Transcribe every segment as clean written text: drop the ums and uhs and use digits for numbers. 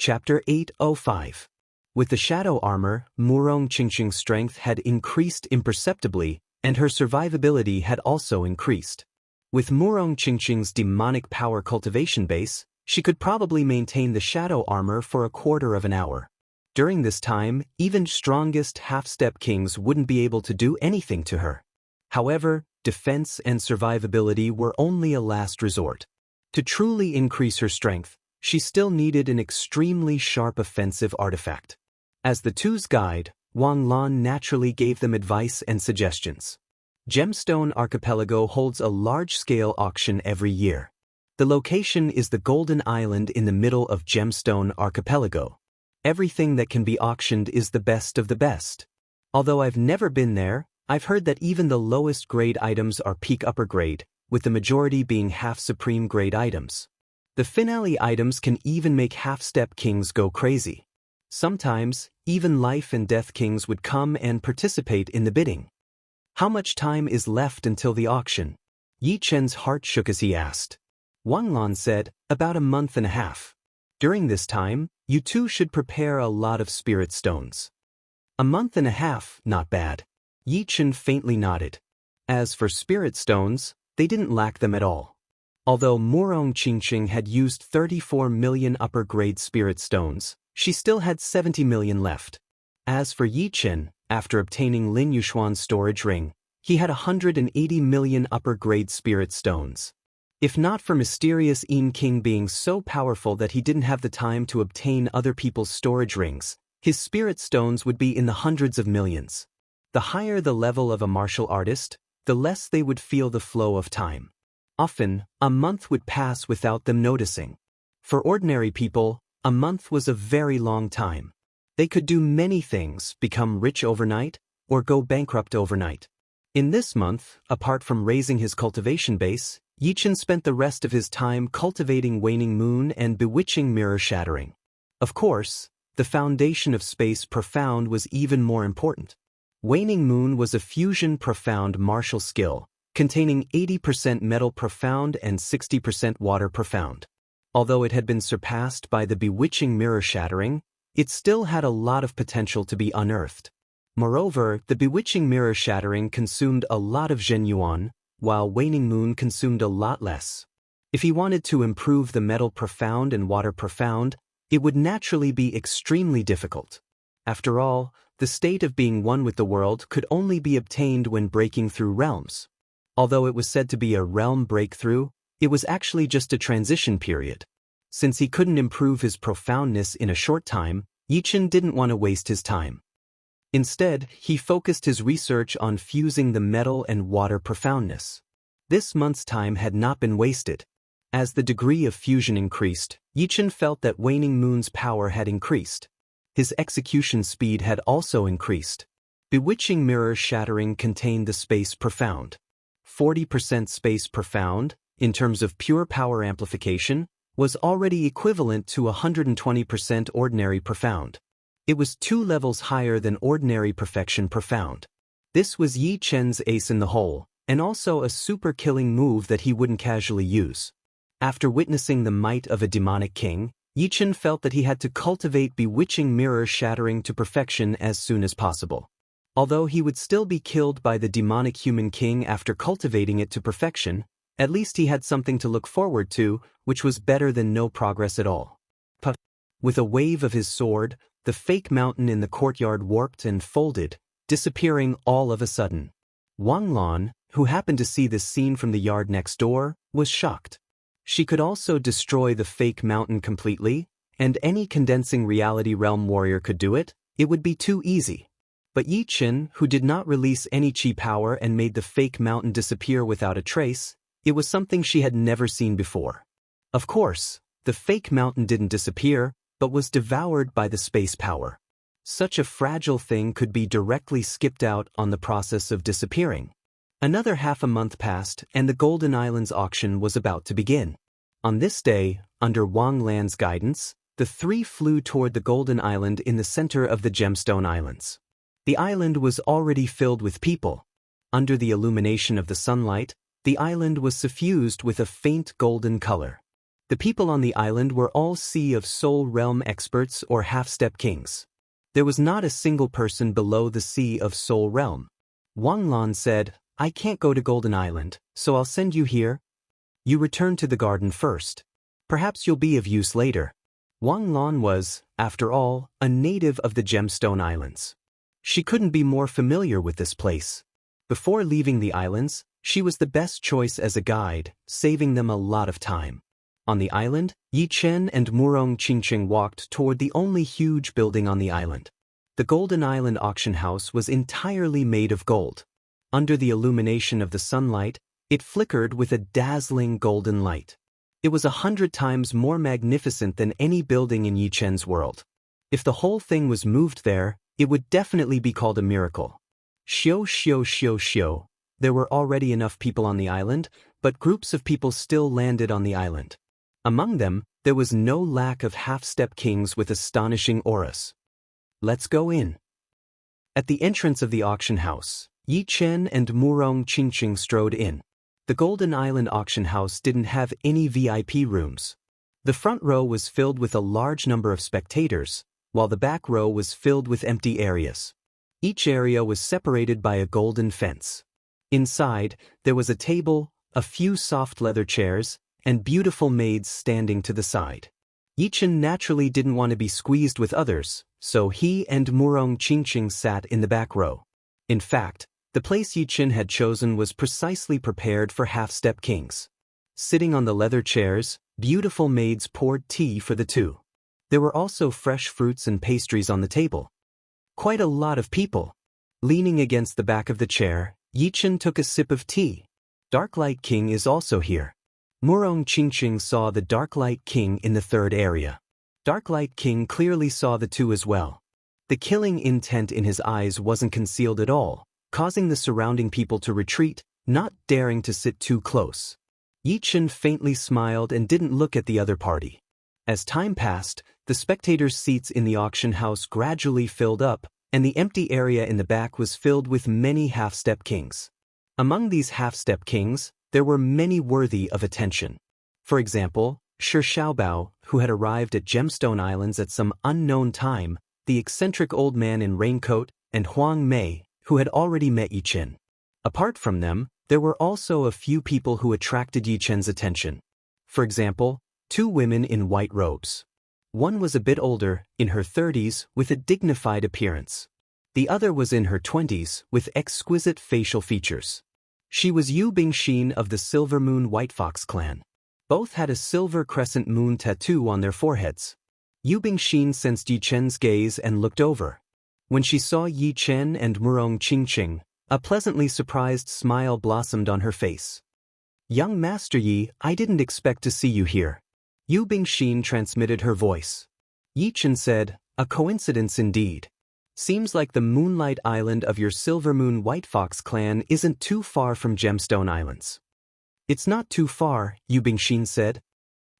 Chapter 805. With the shadow armor, Murong Qingqing's strength had increased imperceptibly, and her survivability had also increased. With Murong Qingqing's demonic power cultivation base, she could probably maintain the shadow armor for a quarter of an hour. During this time, even strongest half-step kings wouldn't be able to do anything to her. However, defense and survivability were only a last resort. To truly increase her strength, she still needed an extremely sharp offensive artifact. As the two's guide, Wang Lan naturally gave them advice and suggestions. Gemstone Archipelago holds a large-scale auction every year. The location is the Golden Island in the middle of Gemstone Archipelago. Everything that can be auctioned is the best of the best. Although I've never been there, I've heard that even the lowest grade items are peak upper grade, with the majority being half supreme grade items. The finale items can even make half-step kings go crazy. Sometimes, even life and death kings would come and participate in the bidding. How much time is left until the auction? Yi Chen's heart shook as he asked. Wang Lan said, about a month and a half. During this time, you two should prepare a lot of spirit stones. A month and a half, not bad. Yi Chen faintly nodded. As for spirit stones, they didn't lack them at all. Although Murong Qingqing had used 34 million upper-grade spirit stones, she still had 70 million left. As for Yi Chen, after obtaining Lin Yushuan's storage ring, he had 180 million upper-grade spirit stones. If not for mysterious Yin King being so powerful that he didn't have the time to obtain other people's storage rings, his spirit stones would be in the hundreds of millions. The higher the level of a martial artist, the less they would feel the flow of time. Often, a month would pass without them noticing. For ordinary people, a month was a very long time. They could do many things, become rich overnight, or go bankrupt overnight. In this month, apart from raising his cultivation base, Yi Chen spent the rest of his time cultivating Waning Moon and bewitching mirror shattering. Of course, the foundation of Space Profound was even more important. Waning Moon was a fusion profound martial skill, containing 80% metal profound and 60% water profound. Although it had been surpassed by the bewitching mirror shattering, it still had a lot of potential to be unearthed. Moreover, the bewitching mirror shattering consumed a lot of Zhen Yuan, while Waning Moon consumed a lot less. If he wanted to improve the metal profound and water profound, it would naturally be extremely difficult. After all, the state of being one with the world could only be obtained when breaking through realms. Although it was said to be a realm breakthrough, it was actually just a transition period. Since he couldn't improve his profoundness in a short time, Yi Chen didn't want to waste his time. Instead, he focused his research on fusing the metal and water profoundness. This month's time had not been wasted. As the degree of fusion increased, Yi Chen felt that Waning Moon's power had increased. His execution speed had also increased. Bewitching mirror shattering contained the space profound. 40% space profound, in terms of pure power amplification, was already equivalent to 120% ordinary profound. It was 2 levels higher than ordinary perfection profound. This was Yi Chen's ace in the hole, and also a super killing move that he wouldn't casually use. After witnessing the might of a demonic king, Yi Chen felt that he had to cultivate bewitching mirror shattering to perfection as soon as possible. Although he would still be killed by the demonic human king after cultivating it to perfection, at least he had something to look forward to, which was better than no progress at all. With a wave of his sword, the fake mountain in the courtyard warped and folded, disappearing all of a sudden. Wang Lan, who happened to see this scene from the yard next door, was shocked. She could also destroy the fake mountain completely, and any condensing reality realm warrior could do it. It would be too easy. But Yi Chen, who did not release any chi power and made the fake mountain disappear without a trace, it was something she had never seen before. Of course, the fake mountain didn't disappear, but was devoured by the space power. Such a fragile thing could be directly skipped out on the process of disappearing. Another half a month passed, and the Golden Islands auction was about to begin. On this day, under Wang Lan's guidance, the three flew toward the Golden Island in the center of the Gemstone Islands. The island was already filled with people. Under the illumination of the sunlight, the island was suffused with a faint golden color. The people on the island were all Sea of Soul Realm experts or half-step kings. There was not a single person below the Sea of Soul Realm. Wang Lan said, I can't go to Golden Island, so I'll send you here. You return to the garden first. Perhaps you'll be of use later. Wang Lan was, after all, a native of the Gemstone Islands. She couldn't be more familiar with this place. Before leaving the islands, she was the best choice as a guide, saving them a lot of time. On the island, Yi Chen and Murong Qingqing walked toward the only huge building on the island. The Golden Island auction house was entirely made of gold. Under the illumination of the sunlight, it flickered with a dazzling golden light. It was 100 times more magnificent than any building in Yi Chen's world. If the whole thing was moved there, it would definitely be called a miracle. Xiao. There were already enough people on the island, but groups of people still landed on the island. Among them, there was no lack of half-step kings with astonishing auras. Let's go in. At the entrance of the auction house, Yi Chen and Murong Qingqing strode in. The Golden Island auction house didn't have any VIP rooms. The front row was filled with a large number of spectators, while the back row was filled with empty areas. Each area was separated by a golden fence. Inside, there was a table, a few soft leather chairs, and beautiful maids standing to the side. Yi Chen naturally didn't want to be squeezed with others, so he and Murong Qingqing sat in the back row. In fact, the place Yi Chen had chosen was precisely prepared for half-step kings. Sitting on the leather chairs, beautiful maids poured tea for the two. There were also fresh fruits and pastries on the table. Quite a lot of people. Leaning against the back of the chair, Yi Chen took a sip of tea. Darklight King is also here. Murong Qingqing saw the Darklight King in the third area. Darklight King clearly saw the two as well. The killing intent in his eyes wasn't concealed at all, causing the surrounding people to retreat, not daring to sit too close. Yi Chen faintly smiled and didn't look at the other party. As time passed, the spectators' seats in the auction house gradually filled up, and the empty area in the back was filled with many half-step kings. Among these half-step kings, there were many worthy of attention. For example, Shi Xiaobao, who had arrived at Gemstone Islands at some unknown time, the eccentric old man in raincoat, and Huang Mei, who had already met Yi Chen. Apart from them, there were also a few people who attracted Yi Chen's attention. For example, 2 women in white robes. One was a bit older, in her 30s, with a dignified appearance. The other was in her 20s, with exquisite facial features. She was Yu Bingxin of the Silver Moon White Fox clan. Both had a silver crescent moon tattoo on their foreheads. Yu Bingxin sensed Yi Chen's gaze and looked over. When she saw Yi Chen and Murong Qingqing, a pleasantly surprised smile blossomed on her face. Young Master Yi, I didn't expect to see you here. Yu Bingxin transmitted her voice. Yi Chen said, a coincidence indeed. Seems like the Moonlight Island of your Silver Moon White Fox clan isn't too far from Gemstone Islands. It's not too far, Yu Bingxin said.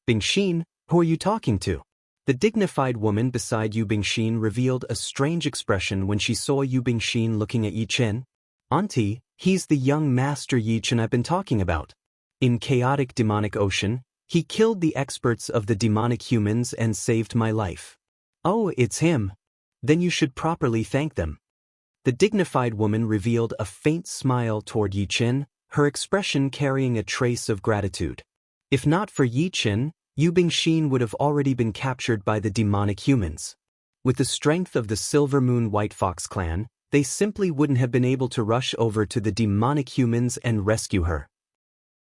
Bingxin, who are you talking to? The dignified woman beside Yu Bingxin revealed a strange expression when she saw Yu Bingxin looking at Yi Chen. Auntie, he's the young Master Yi Chen I've been talking about. In chaotic demonic ocean, he killed the experts of the demonic humans and saved my life. Oh, it's him. Then you should properly thank them. The dignified woman revealed a faint smile toward Yi Chen, her expression carrying a trace of gratitude. If not for Yi Chen, Yu Bingxin would have already been captured by the demonic humans. With the strength of the Silver Moon White Fox clan, they simply wouldn't have been able to rush over to the demonic humans and rescue her.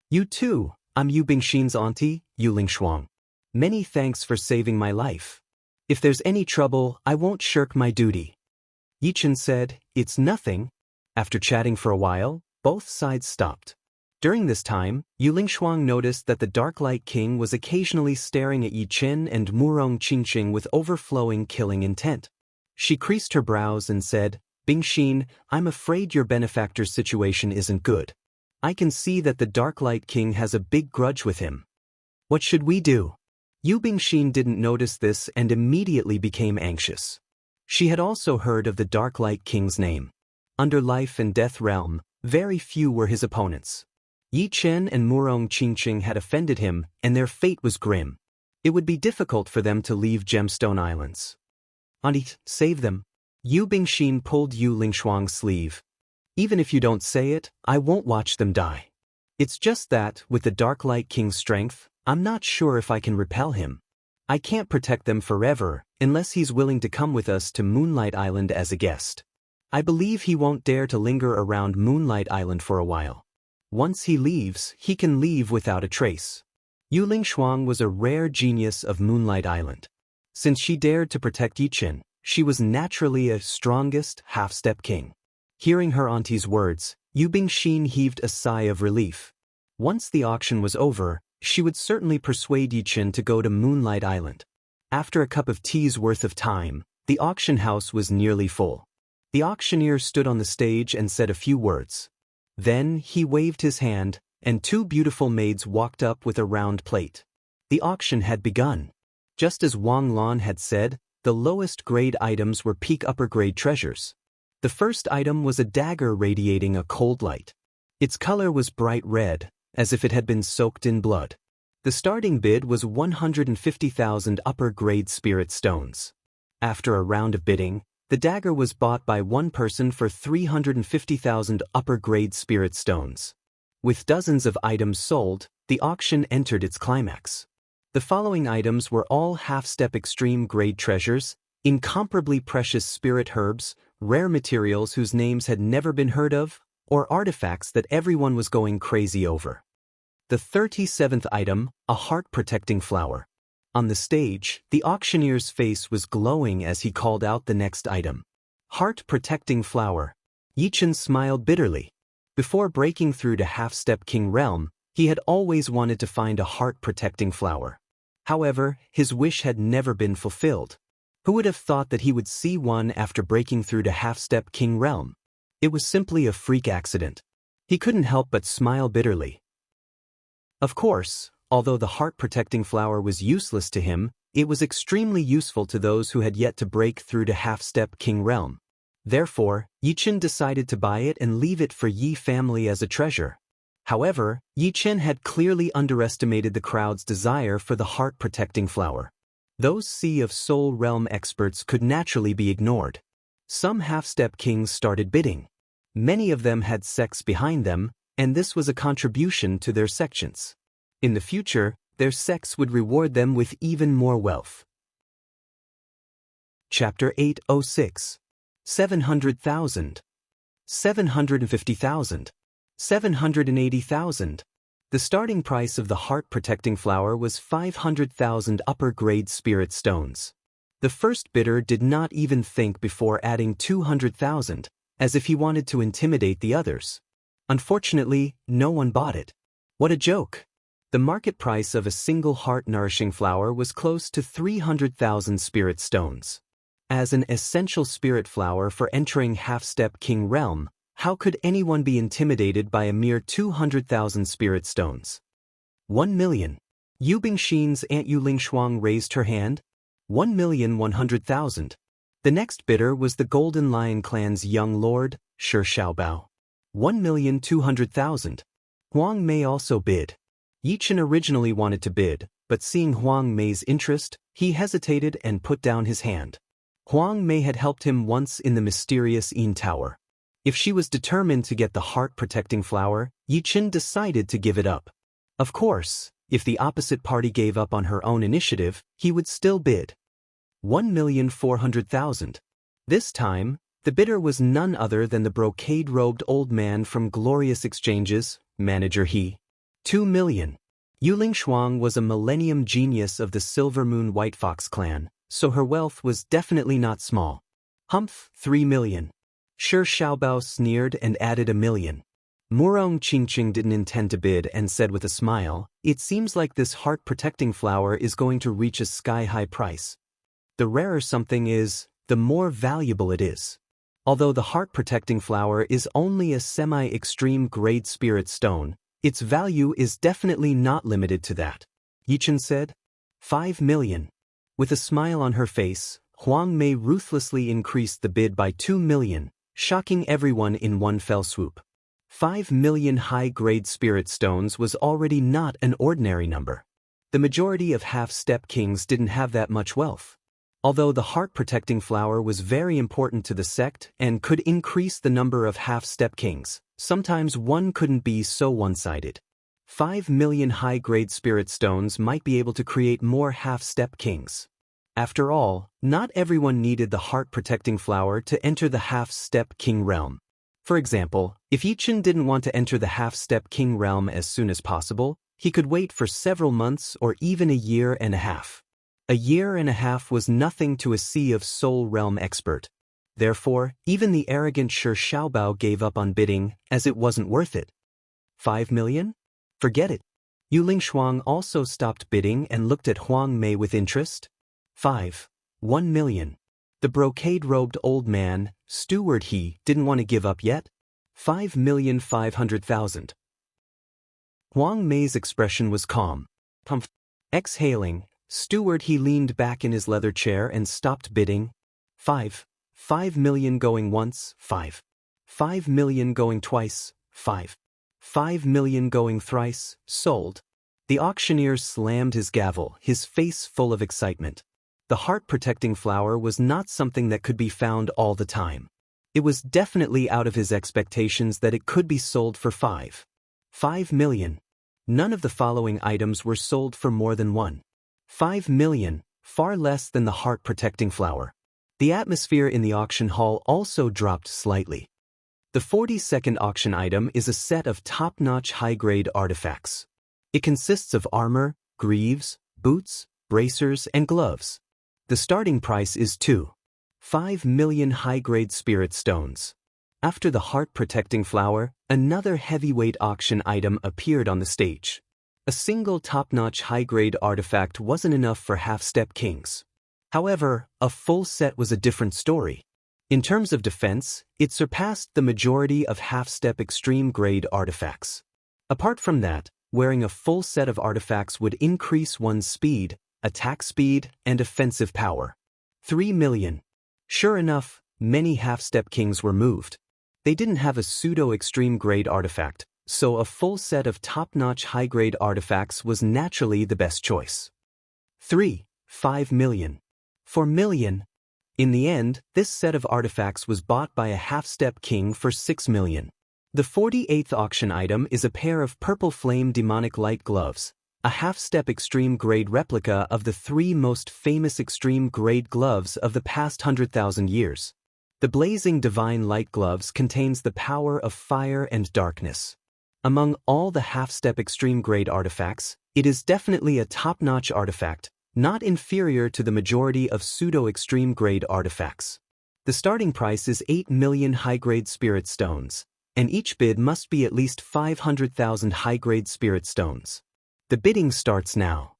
You too, I'm Yu Bingxin's auntie, Yu Lingshuang. Many thanks for saving my life. If there's any trouble, I won't shirk my duty. Yi Chen said, it's nothing. After chatting for a while, both sides stopped. During this time, Yu Lingshuang noticed that the Darklight King was occasionally staring at Yi Chen and Murong Qingqing with overflowing killing intent. She creased her brows and said, Bingxin, I'm afraid your benefactor's situation isn't good. I can see that the Darklight King has a big grudge with him. What should we do? Yu Bingxin didn't notice this and immediately became anxious. She had also heard of the Darklight King's name. Under Life and Death Realm, very few were his opponents. Yi Chen and Murong Qingqing had offended him, and their fate was grim. It would be difficult for them to leave Gemstone Islands. Auntie, save them. Yu Bingxin pulled Yu Lingshuang's sleeve. Even if you don't say it, I won't watch them die. It's just that, with the Dark Light King's strength, I'm not sure if I can repel him. I can't protect them forever, unless he's willing to come with us to Moonlight Island as a guest. I believe he won't dare to linger around Moonlight Island for a while. Once he leaves, he can leave without a trace. Yu Lingshuang was a rare genius of Moonlight Island. Since she dared to protect Yi Chen, she was naturally a strongest half-step king. Hearing her auntie's words, Yu Bingxin heaved a sigh of relief. Once the auction was over, she would certainly persuade Yi Chen to go to Moonlight Island. After a cup of tea's worth of time, the auction house was nearly full. The auctioneer stood on the stage and said a few words. Then he waved his hand, and two beautiful maids walked up with a round plate. The auction had begun. Just as Wang Lan had said, the lowest grade items were peak upper grade treasures. The first item was a dagger radiating a cold light. Its color was bright red, as if it had been soaked in blood. The starting bid was 150,000 upper grade spirit stones. After a round of bidding, the dagger was bought by one person for 350,000 upper grade spirit stones. With dozens of items sold, the auction entered its climax. The following items were all half-step extreme grade treasures, incomparably precious spirit herbs, rare materials whose names had never been heard of, or artifacts that everyone was going crazy over. The 37th item, a heart-protecting flower. On the stage, the auctioneer's face was glowing as he called out the next item. Heart-protecting flower. Yi Chen smiled bitterly. Before breaking through to half-step king realm, he had always wanted to find a heart-protecting flower. However, his wish had never been fulfilled. Who would have thought that he would see one after breaking through to half-step king realm? It was simply a freak accident. He couldn't help but smile bitterly. Of course, although the heart-protecting flower was useless to him, it was extremely useful to those who had yet to break through to half-step king realm. Therefore, Yi Chen decided to buy it and leave it for Yi family as a treasure. However, Yi Chen had clearly underestimated the crowd's desire for the heart-protecting flower. Those Sea of Soul realm experts could naturally be ignored. Some half-step kings started bidding. Many of them had sects behind them, and this was a contribution to their sections. In the future, their sects would reward them with even more wealth. Chapter 806. 700,000. 750,000. 780,000. The starting price of the heart-protecting flower was 500,000 upper-grade spirit stones. The first bidder did not even think before adding 200,000, as if he wanted to intimidate the others. Unfortunately, no one bought it. What a joke! The market price of a single heart-nourishing flower was close to 300,000 spirit stones. As an essential spirit flower for entering half-step king realm, how could anyone be intimidated by a mere 200,000 spirit stones? 1 million. Yu Bingxin's Aunt Yu Lingshuang raised her hand. 1,100,000. The next bidder was the Golden Lion clan's young lord, Shi Xiaobao. 1,200,000. Huang Mei also bid. Yi Chen originally wanted to bid, but seeing Huang Mei's interest, he hesitated and put down his hand. Huang Mei had helped him once in the mysterious Yin Tower. If she was determined to get the heart-protecting flower, Yi Chen decided to give it up. Of course, if the opposite party gave up on her own initiative, he would still bid. 1,400,000. This time, the bidder was none other than the brocade-robed old man from Glorious Exchanges, Manager He. 2 million. Yu Lingshuang was a millennium genius of the Silver Moon White Fox clan, so her wealth was definitely not small. Humph, 3 million. Shi Xiaobao sneered and added 1 million. Murong Qingqing didn't intend to bid and said with a smile, "It seems like this heart-protecting flower is going to reach a sky-high price. The rarer something is, the more valuable it is." Although the heart-protecting flower is only a semi-extreme grade spirit stone, its value is definitely not limited to that. Yi Chen said. 5 million. With a smile on her face, Huang Mei ruthlessly increased the bid by 2 million, shocking everyone in one fell swoop. 5 million high-grade spirit stones was already not an ordinary number. The majority of half-step kings didn't have that much wealth. Although the heart-protecting flower was very important to the sect and could increase the number of half-step kings, sometimes one couldn't be so one-sided. 5 million high-grade spirit stones might be able to create more half-step kings. After all, not everyone needed the heart-protecting flower to enter the half-step king realm. For example, if Yichen didn't want to enter the half-step king realm as soon as possible, he could wait for several months or even a year and a half. A year and a half was nothing to a Sea of Soul realm expert. Therefore, even the arrogant Shi Xiaobao gave up on bidding, as it wasn't worth it. 5 million? Forget it. Yu Lingshuang also stopped bidding and looked at Huang Mei with interest. 1 million. The brocade-robed old man, Steward He, didn't want to give up yet. 5,500,000. Huang Mei's expression was calm. Exhaling, Steward He leaned back in his leather chair and stopped bidding. 5 million going once, 5 million going twice, 5 million going thrice, sold. The auctioneer slammed his gavel, his face full of excitement. The heart-protecting flower was not something that could be found all the time. It was definitely out of his expectations that it could be sold for 5 million. None of the following items were sold for more than 5 million, far less than the heart-protecting flower. The atmosphere in the auction hall also dropped slightly. The 42nd auction item is a set of top-notch high-grade artifacts. It consists of armor, greaves, boots, bracers, and gloves. The starting price is 5 million high-grade spirit stones. After the heart-protecting flower, another heavyweight auction item appeared on the stage. A single top-notch high-grade artifact wasn't enough for half-step kings. However, a full set was a different story. In terms of defense, it surpassed the majority of half-step extreme-grade artifacts. Apart from that, wearing a full set of artifacts would increase one's speed, attack speed, and offensive power. 3 million. Sure enough, many half-step kings were moved. They didn't have a pseudo-extreme-grade artifact, so a full set of top-notch high-grade artifacts was naturally the best choice. 5 million. 4 million. In the end, this set of artifacts was bought by a half-step king for 6 million. The 48th auction item is a pair of purple flame demonic light gloves, a half-step extreme-grade replica of the 3 most famous extreme-grade gloves of the past 100,000 years. The blazing divine light gloves contains the power of fire and darkness. Among all the half-step extreme-grade artifacts, it is definitely a top-notch artifact, not inferior to the majority of pseudo-extreme-grade artifacts. The starting price is 8 million high-grade spirit stones, and each bid must be at least 500,000 high-grade spirit stones. The bidding starts now.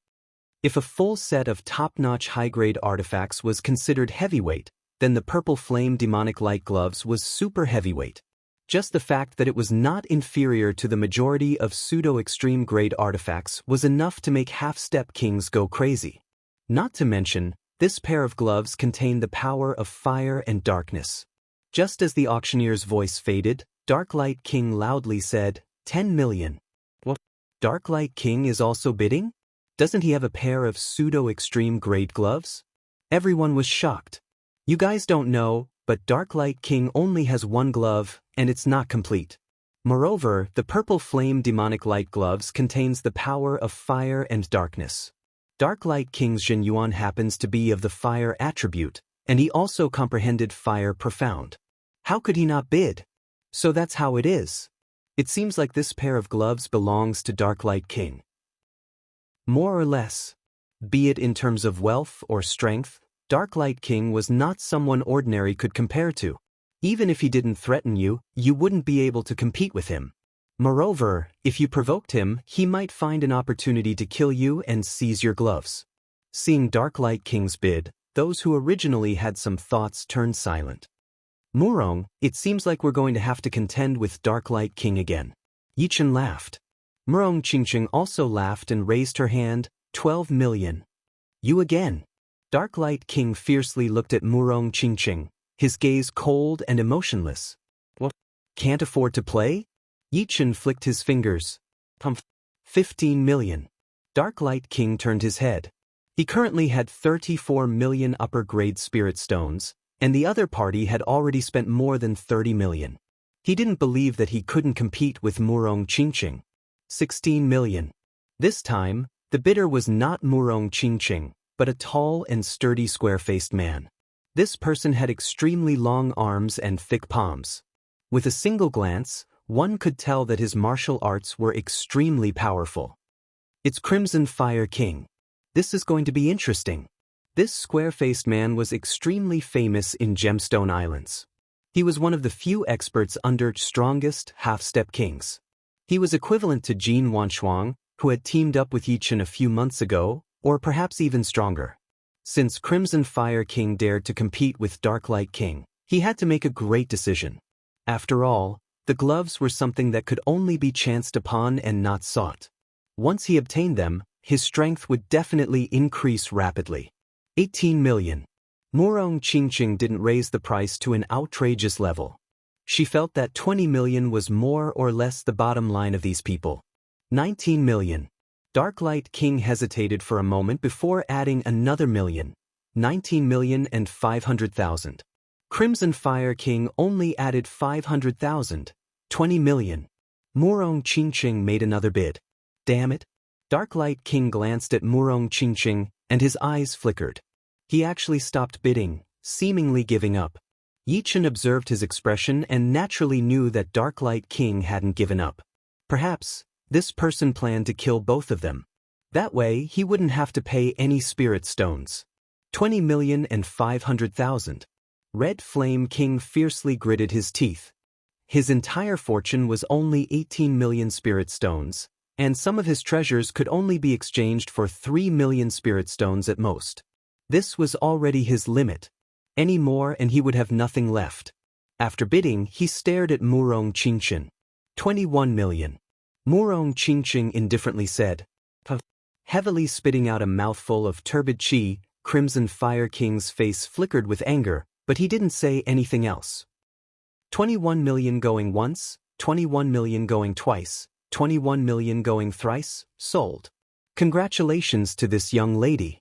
If a full set of top-notch high-grade artifacts was considered heavyweight, then the purple flame demonic light gloves was super heavyweight. Just the fact that it was not inferior to the majority of pseudo-extreme-grade artifacts was enough to make half-step kings go crazy. Not to mention, this pair of gloves contained the power of fire and darkness. Just as the auctioneer's voice faded, Dark Light King loudly said, 10 million. What? Dark Light King is also bidding? Doesn't he have a pair of pseudo-extreme-grade gloves? Everyone was shocked. You guys don't know, but Dark Light King only has one glove, and it's not complete. Moreover, the purple flame demonic light gloves contains the power of fire and darkness. Dark Light King's Jin Yuan happens to be of the fire attribute, and he also comprehended fire profound. How could he not bid? So that's how it is. It seems like this pair of gloves belongs to Dark Light King. More or less. Be it in terms of wealth or strength, Dark Light King was not someone ordinary could compare to. Even if he didn't threaten you, you wouldn't be able to compete with him. Moreover, if you provoked him, he might find an opportunity to kill you and seize your gloves. Seeing Dark Light King's bid, those who originally had some thoughts turned silent. Murong, it seems like we're going to have to contend with Dark Light King again. Yichen laughed. Murong Qingqing also laughed and raised her hand, 12 million. You again. Dark Light King fiercely looked at Murong Qingqing, his gaze cold and emotionless. What? Can't afford to play? Yi Chen flicked his fingers. 15 million. Dark Light King turned his head. He currently had 34 million upper-grade spirit stones, and the other party had already spent more than 30 million. He didn't believe that he couldn't compete with Murong Qingqing. 16 million. This time, the bidder was not Murong Qingqing, but a tall and sturdy square-faced man. This person had extremely long arms and thick palms. With a single glance, one could tell that his martial arts were extremely powerful. It's Crimson Fire King. This is going to be interesting. This square-faced man was extremely famous in Gemstone Islands. He was one of the few experts under strongest half-step kings. He was equivalent to Jin Wanchuang, who had teamed up with Yi Chen a few months ago, or perhaps even stronger. Since Crimson Fire King dared to compete with Dark Light King, he had to make a great decision. After all, the gloves were something that could only be chanced upon and not sought. Once he obtained them, his strength would definitely increase rapidly. 18 million. Murong Qingqing didn't raise the price to an outrageous level. She felt that 20 million was more or less the bottom line of these people. 19 million. Dark Light King hesitated for a moment before adding another million. 19,500,000. Crimson Fire King only added 500,000. 20 million. Murong Qingqing made another bid. Damn it. Dark Light King glanced at Murong Qingqing, and his eyes flickered. He actually stopped bidding, seemingly giving up. Yi Chen observed his expression and naturally knew that Dark Light King hadn't given up. Perhaps, this person planned to kill both of them. That way, he wouldn't have to pay any spirit stones. 20,500,000. Red Flame King fiercely gritted his teeth. His entire fortune was only 18 million spirit stones, and some of his treasures could only be exchanged for 3 million spirit stones at most. This was already his limit. Any more and he would have nothing left. After bidding, he stared at Murong Qingqing. 21 million. Murong Qingqing indifferently said. Heavily spitting out a mouthful of turbid qi, Crimson Fire King's face flickered with anger, but he didn't say anything else. 21 million going once, 21 million going twice, 21 million going thrice, sold. Congratulations to this young lady.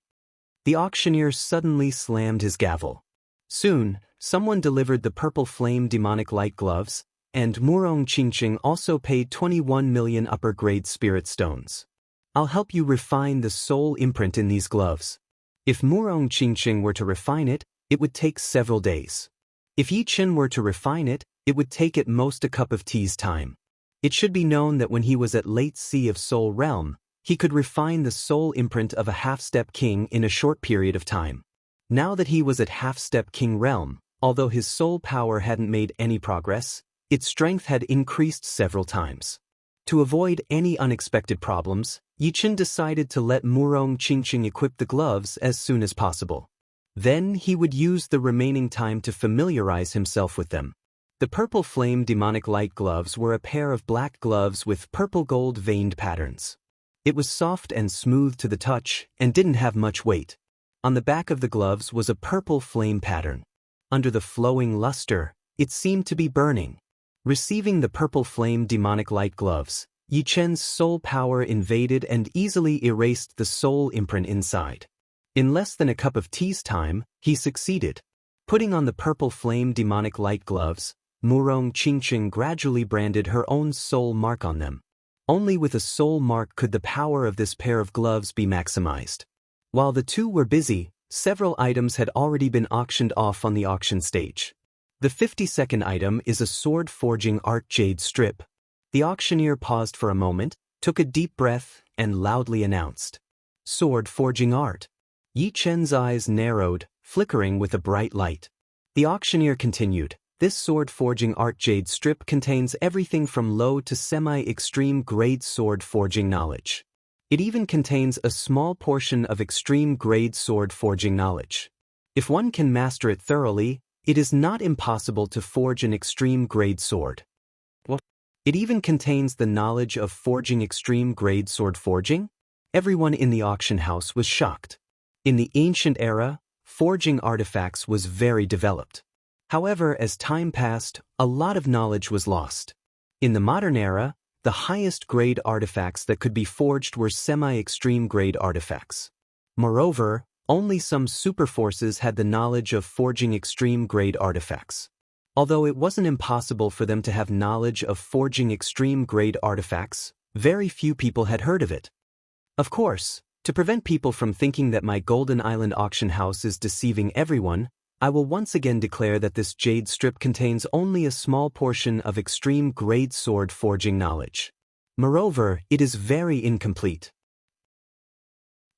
The auctioneer suddenly slammed his gavel. Soon, someone delivered the purple flame demonic light gloves, and Murong Qingqing also paid 21 million upper-grade spirit stones. I'll help you refine the soul imprint in these gloves. If Murong Qingqing were to refine it, it would take several days. If Yi Chen were to refine it, it would take at most a cup of tea's time. It should be known that when he was at Late Sea of Soul Realm, he could refine the soul imprint of a half-step king in a short period of time. Now that he was at half-step king realm, although his soul power hadn't made any progress, its strength had increased several times. To avoid any unexpected problems, Yi Chen decided to let Murong Qingqing equip the gloves as soon as possible. Then he would use the remaining time to familiarize himself with them. The purple flame demonic light gloves were a pair of black gloves with purple gold veined patterns. It was soft and smooth to the touch and didn't have much weight. On the back of the gloves was a purple flame pattern. Under the flowing luster, it seemed to be burning. Receiving the purple flame demonic light gloves, Yi Chen's soul power invaded and easily erased the soul imprint inside. In less than a cup of tea's time, he succeeded. Putting on the purple flame demonic light gloves, Murong Qingqing gradually branded her own soul mark on them. Only with a soul mark could the power of this pair of gloves be maximized. While the two were busy, several items had already been auctioned off on the auction stage. The 52nd item is a sword forging art jade strip. The auctioneer paused for a moment, took a deep breath, and loudly announced, "Sword forging art." Yi Chen's eyes narrowed, flickering with a bright light. The auctioneer continued, "This sword forging art jade strip contains everything from low to semi-extreme grade sword forging knowledge. It even contains a small portion of extreme grade sword forging knowledge. If one can master it thoroughly, it is not impossible to forge an extreme grade sword. What? It even contains the knowledge of forging extreme grade sword forging?" Everyone in the auction house was shocked. In the ancient era, forging artifacts was very developed. However, as time passed, a lot of knowledge was lost. In the modern era, the highest grade artifacts that could be forged were semi-extreme grade artifacts. Moreover, only some superforces had the knowledge of forging extreme grade artifacts. Although it wasn't impossible for them to have knowledge of forging extreme grade artifacts, very few people had heard of it. Of course, to prevent people from thinking that my Golden Island auction house is deceiving everyone, I will once again declare that this jade strip contains only a small portion of extreme grade sword forging knowledge. Moreover, it is very incomplete.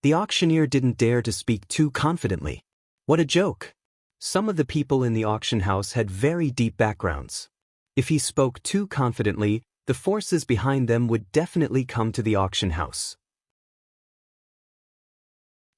The auctioneer didn't dare to speak too confidently. What a joke! Some of the people in the auction house had very deep backgrounds. If he spoke too confidently, the forces behind them would definitely come to the auction house.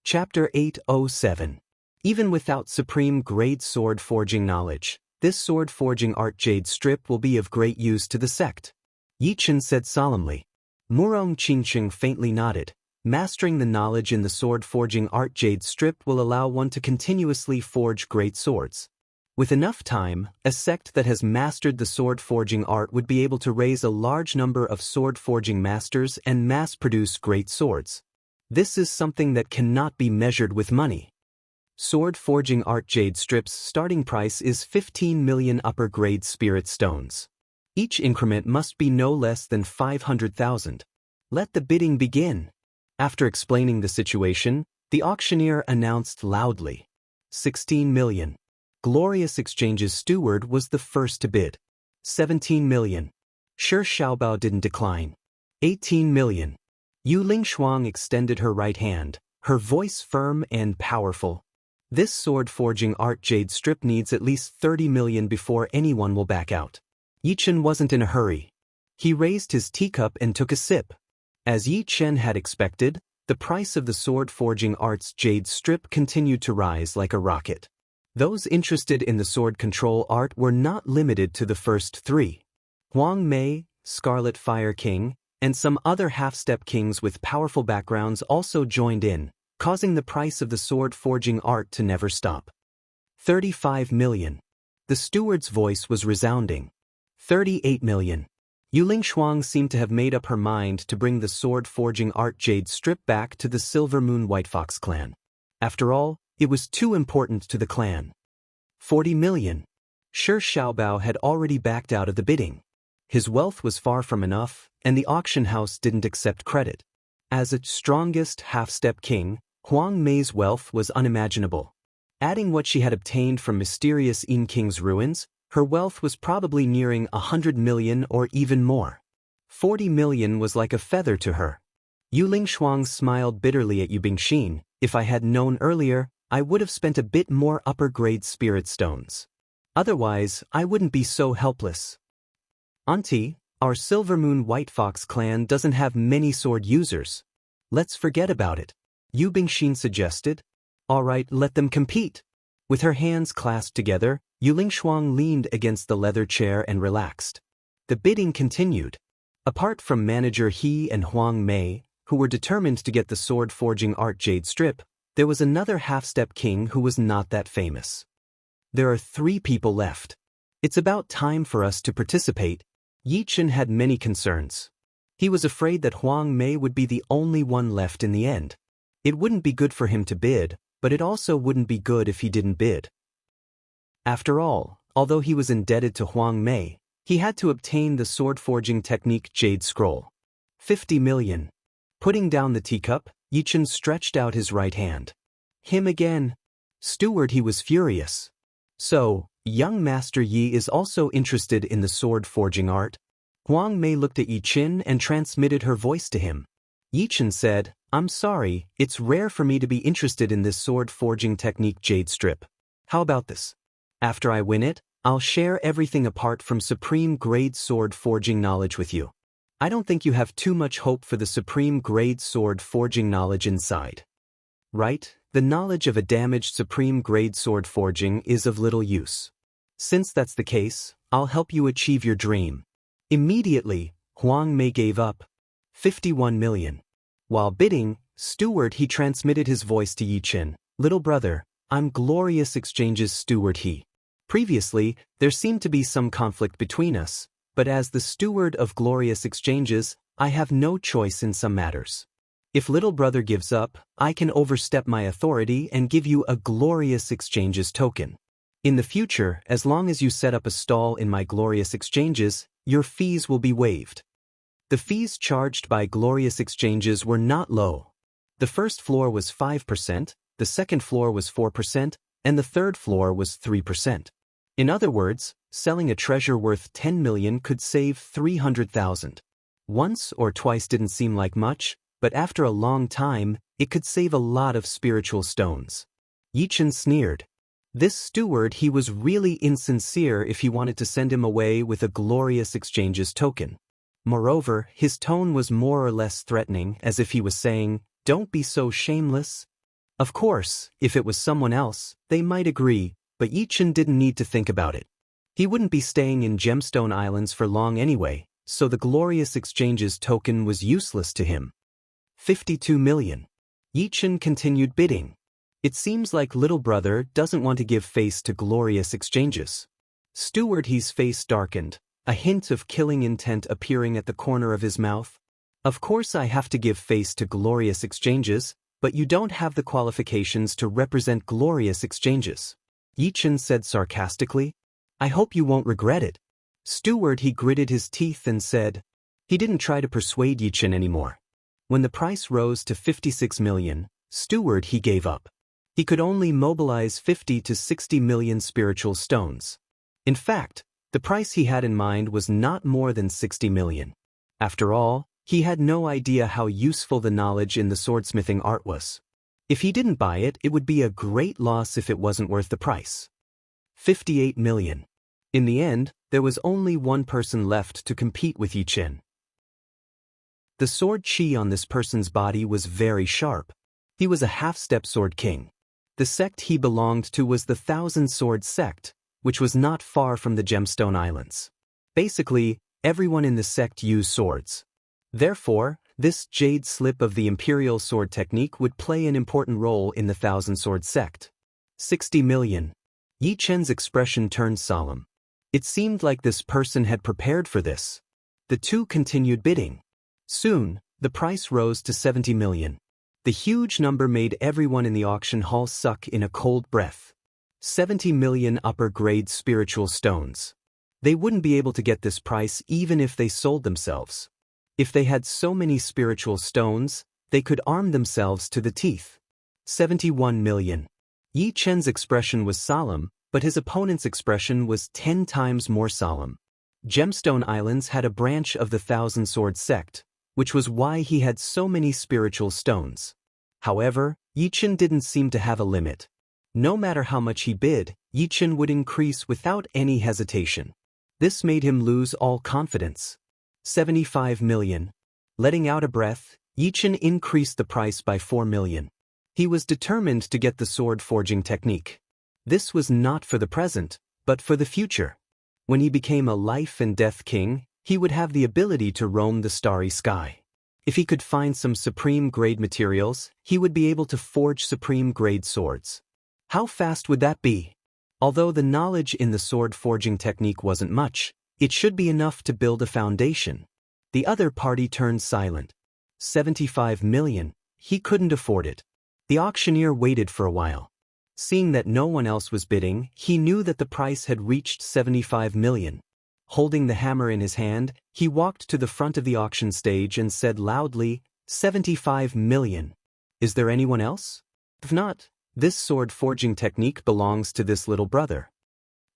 Chapter 807. Even without supreme grade sword forging knowledge, this sword forging art jade strip will be of great use to the sect. Yichen said solemnly. Murong Qingqing faintly nodded. Mastering the knowledge in the sword forging art jade strip will allow one to continuously forge great swords. With enough time, a sect that has mastered the sword forging art would be able to raise a large number of sword forging masters and mass-produce great swords. This is something that cannot be measured with money. Sword forging art jade strips starting price is 15 million upper grade spirit stones. Each increment must be no less than 500,000. Let the bidding begin. After explaining the situation, the auctioneer announced loudly, 16 million. Glorious Exchange's steward was the first to bid. 17 million. Shi Xiaobao didn't decline. 18 million. Yu Lingshuang extended her right hand, her voice firm and powerful. This sword forging art jade strip needs at least 30 million before anyone will back out. Yichen wasn't in a hurry. He raised his teacup and took a sip. As Yi Chen had expected, the price of the sword forging art's jade strip continued to rise like a rocket. Those interested in the sword control art were not limited to the first three. Huang Mei, Scarlet Fire King, and some other half-step kings with powerful backgrounds also joined in, causing the price of the sword forging art to never stop. 35 million. The steward's voice was resounding. 38 million. Yu Lingshuang seemed to have made up her mind to bring the sword forging art jade strip back to the Silver Moon White Fox clan. After all, it was too important to the clan. 40 million. Shi Xiaobao had already backed out of the bidding. His wealth was far from enough, and the auction house didn't accept credit. As its strongest half-step king, Huang Mei's wealth was unimaginable. Adding what she had obtained from mysterious Yin King's ruins, her wealth was probably nearing 100 million or even more. 40 million was like a feather to her. Yu Lingshuang smiled bitterly at Yu Bingxin. If I had known earlier, I would have spent a bit more upper-grade spirit stones. Otherwise, I wouldn't be so helpless. Auntie, our Silver Moon White Fox clan doesn't have many sword users. Let's forget about it. Yu Bingxin suggested. All right, let them compete. With her hands clasped together, Yu Lingshuang leaned against the leather chair and relaxed. The bidding continued. Apart from manager He and Huang Mei, who were determined to get the sword forging art jade strip, there was another half-step king who was not that famous. There are 3 people left. It's about time for us to participate. Yichen had many concerns. He was afraid that Huang Mei would be the only one left in the end. It wouldn't be good for him to bid, but it also wouldn't be good if he didn't bid. After all, although he was indebted to Huang Mei, he had to obtain the sword forging technique Jade Scroll. 50 million. Putting down the teacup, Yichen stretched out his right hand. Him again. Steward, he was furious. So, young Master Yi is also interested in the sword forging art? Huang Mei looked at Yichen and transmitted her voice to him. Yichen said, I'm sorry, it's rare for me to be interested in this sword forging technique Jade Strip. How about this? After I win it, I'll share everything apart from supreme grade sword forging knowledge with you. I don't think you have too much hope for the supreme grade sword forging knowledge inside. Right? The knowledge of a damaged supreme grade sword forging is of little use. Since that's the case, I'll help you achieve your dream. Immediately, Huang Mei gave up. 51 million. While bidding, steward he transmitted his voice to Yichen. Little brother, I'm Glorious Exchange's steward he. Previously, there seemed to be some conflict between us, but as the steward of glorious exchanges, I have no choice in some matters. If little brother gives up, I can overstep my authority and give you a glorious exchanges token. In the future, as long as you set up a stall in my glorious exchanges, your fees will be waived. The fees charged by glorious exchanges were not low. The first floor was 5%, the second floor was 4%, and the third floor was 3%. In other words, selling a treasure worth 10 million could save 300,000. Once or twice didn't seem like much, but after a long time, it could save a lot of spiritual stones. Yichen sneered. This steward, he was really insincere if he wanted to send him away with a glorious exchanges token. Moreover, his tone was more or less threatening, as if he was saying, "Don't be so shameless." Of course, if it was someone else, they might agree, but Yichen didn't need to think about it. He wouldn't be staying in Gemstone Islands for long anyway, so the glorious exchanges token was useless to him. 52 million. Yichen continued bidding. It seems like little brother doesn't want to give face to glorious exchanges. Steward, his face darkened, a hint of killing intent appearing at the corner of his mouth. Of course I have to give face to glorious exchanges, but you don't have the qualifications to represent glorious exchanges. Yichen said sarcastically. I hope you won't regret it. Steward, he gritted his teeth and said. He didn't try to persuade Yichen anymore. When the price rose to 56 million, Steward, he gave up. He could only mobilize 50 to 60 million spiritual stones. In fact, the price he had in mind was not more than 60 million. After all, he had no idea how useful the knowledge in the swordsmithing art was. If he didn't buy it, it would be a great loss if it wasn't worth the price. 58 million. In the end, there was only one person left to compete with Yichen. The sword chi on this person's body was very sharp. He was a half-step sword king. The sect he belonged to was the Thousand Sword sect, which was not far from the Gemstone Islands. Basically, everyone in the sect used swords. Therefore, this jade slip of the imperial sword technique would play an important role in the Thousand Sword sect. 60 million. Yichen's expression turned solemn. It seemed like this person had prepared for this. The two continued bidding. Soon, the price rose to 70 million. The huge number made everyone in the auction hall suck in a cold breath. 70 million upper-grade spiritual stones. They wouldn't be able to get this price even if they sold themselves. If they had so many spiritual stones, they could arm themselves to the teeth. 71 million. Yichen's expression was solemn, but his opponent's expression was 10 times more solemn. Gemstone Islands had a branch of the Thousand Sword sect, which was why he had so many spiritual stones. However, Yichen didn't seem to have a limit. No matter how much he bid, Yichen would increase without any hesitation. This made him lose all confidence. 75 million. Letting out a breath, Yichen increased the price by 4 million. He was determined to get the sword forging technique. This was not for the present, but for the future. When he became a life and death king, he would have the ability to roam the starry sky. If he could find some supreme-grade materials, he would be able to forge supreme-grade swords. How fast would that be? Although the knowledge in the sword forging technique wasn't much, it should be enough to build a foundation. The other party turned silent. 75 million. He couldn't afford it. The auctioneer waited for a while. Seeing that no one else was bidding, he knew that the price had reached 75 million. Holding the hammer in his hand, he walked to the front of the auction stage and said loudly, 75 million. Is there anyone else? If not, this sword forging technique belongs to this little brother.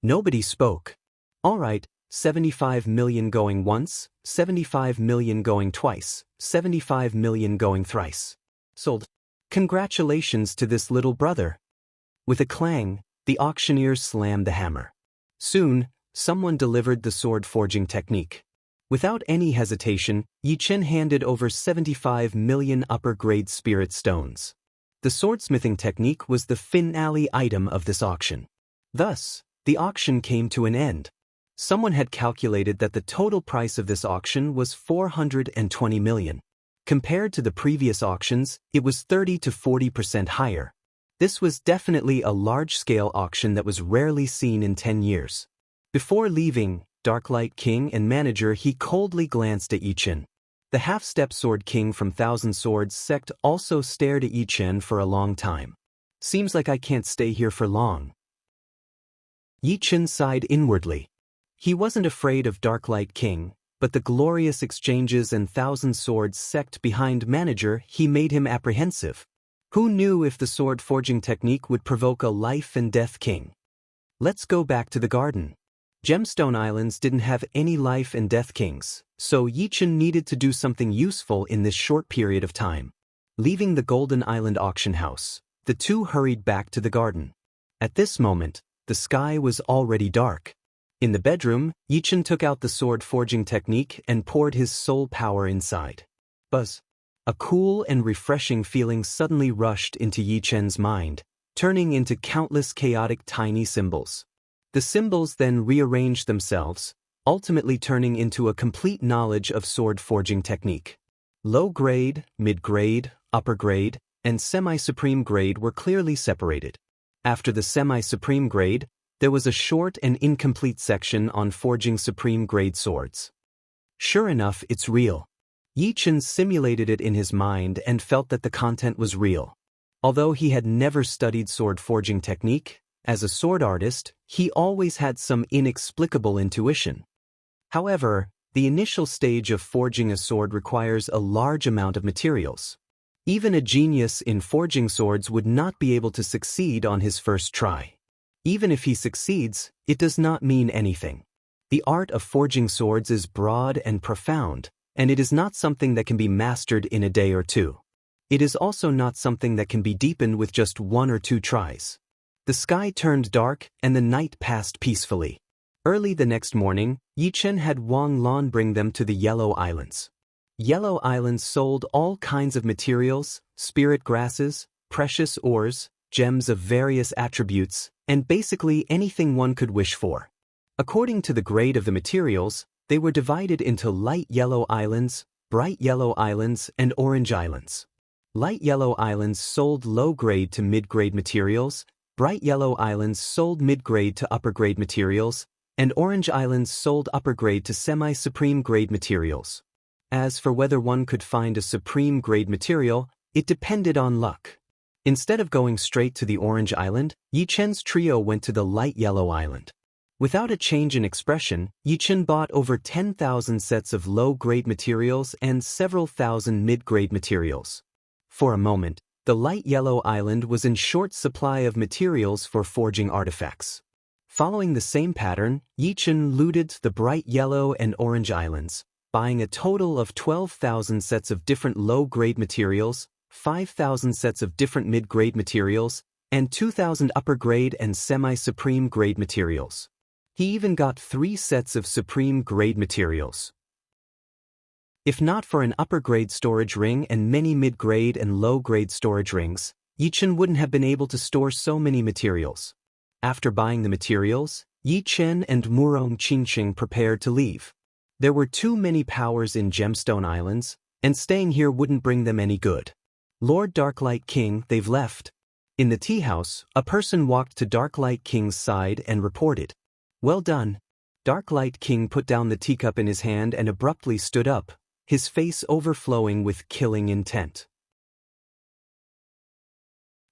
Nobody spoke. All right, 75 million going once, 75 million going twice, 75 million going thrice. Sold. Congratulations to this little brother. With a clang, the auctioneer slammed the hammer. Soon, someone delivered the sword forging technique. Without any hesitation, Yichen handed over 75 million upper-grade spirit stones. The swordsmithing technique was the finale item of this auction. Thus, the auction came to an end. Someone had calculated that the total price of this auction was 420 million. Compared to the previous auctions, it was 30 to 40% higher. This was definitely a large-scale auction that was rarely seen in 10 years. Before leaving, Darklight King and manager, he coldly glanced at Yi Chen. The half-step Sword King from Thousand Swords sect also stared at Yi Chen for a long time. Seems like I can't stay here for long. Yi Chen sighed inwardly. He wasn't afraid of Darklight King, but the glorious exchanges and Thousand Swords sect behind manager he made him apprehensive. Who knew if the sword forging technique would provoke a life and death king? Let's go back to the garden. Gemstone Islands didn't have any life and death kings, so Yi Chen needed to do something useful in this short period of time. Leaving the Golden Island auction house, the two hurried back to the garden. At this moment, the sky was already dark. In the bedroom, Yi Chen took out the sword forging technique and poured his soul power inside. Buzz. A cool and refreshing feeling suddenly rushed into Yi Chen's mind, turning into countless chaotic tiny symbols. The symbols then rearranged themselves, ultimately turning into a complete knowledge of sword forging technique. Low grade, mid grade, upper grade, and semi-supreme grade were clearly separated. After the semi-supreme grade, there was a short and incomplete section on forging supreme grade swords. Sure enough, it's real. Yi Chen simulated it in his mind and felt that the content was real. Although he had never studied sword forging technique, as a sword artist, he always had some inexplicable intuition. However, the initial stage of forging a sword requires a large amount of materials. Even a genius in forging swords would not be able to succeed on his first try. Even if he succeeds, it does not mean anything. The art of forging swords is broad and profound, and it is not something that can be mastered in a day or two. It is also not something that can be deepened with just one or two tries. The sky turned dark and the night passed peacefully. Early the next morning, Yi Chen had Wang Lan bring them to the Yellow Islands. Yellow Islands sold all kinds of materials, spirit grasses, precious ores, gems of various attributes, and basically anything one could wish for. According to the grade of the materials, they were divided into light yellow islands, bright yellow islands, and orange islands. Light yellow islands sold low-grade to mid-grade materials, bright yellow islands sold mid-grade to upper-grade materials, and orange islands sold upper-grade to semi-supreme grade materials. As for whether one could find a supreme grade material, it depended on luck. Instead of going straight to the orange island, Yi Chen's trio went to the light yellow island. Without a change in expression, Yi Chen bought over 10,000 sets of low-grade materials and several thousand mid-grade materials. For a moment, the light yellow island was in short supply of materials for forging artifacts. Following the same pattern, Yi Chen looted the bright yellow and orange islands, buying a total of 12,000 sets of different low-grade materials, 5,000 sets of different mid-grade materials, and 2,000 upper-grade and semi-supreme grade materials. He even got 3 sets of supreme grade materials. If not for an upper-grade storage ring and many mid-grade and low-grade storage rings, Yi Chen wouldn't have been able to store so many materials. After buying the materials, Yi Chen and Murong Qingqing prepared to leave. There were too many powers in Gemstone Islands, and staying here wouldn't bring them any good. Lord Darklight King, they've left. In the tea house, a person walked to Darklight King's side and reported. Well done. Darklight King put down the teacup in his hand and abruptly stood up, his face overflowing with killing intent.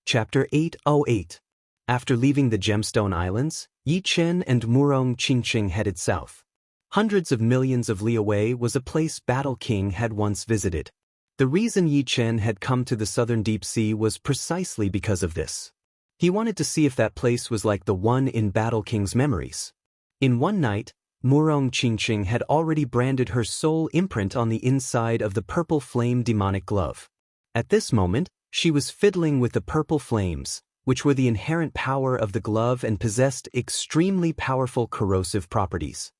Chapter 808. After leaving the Gemstone Islands, Yi Chen and Murong Qingqing headed south. Hundreds of millions of li away was a place Battle King had once visited. The reason Yi Chen had come to the southern deep sea was precisely because of this. He wanted to see if that place was like the one in Battle King's memories. In one night, Murong Qingqing had already branded her soul imprint on the inside of the purple flame demonic glove. At this moment, she was fiddling with the purple flames, which were the inherent power of the glove and possessed extremely powerful corrosive properties.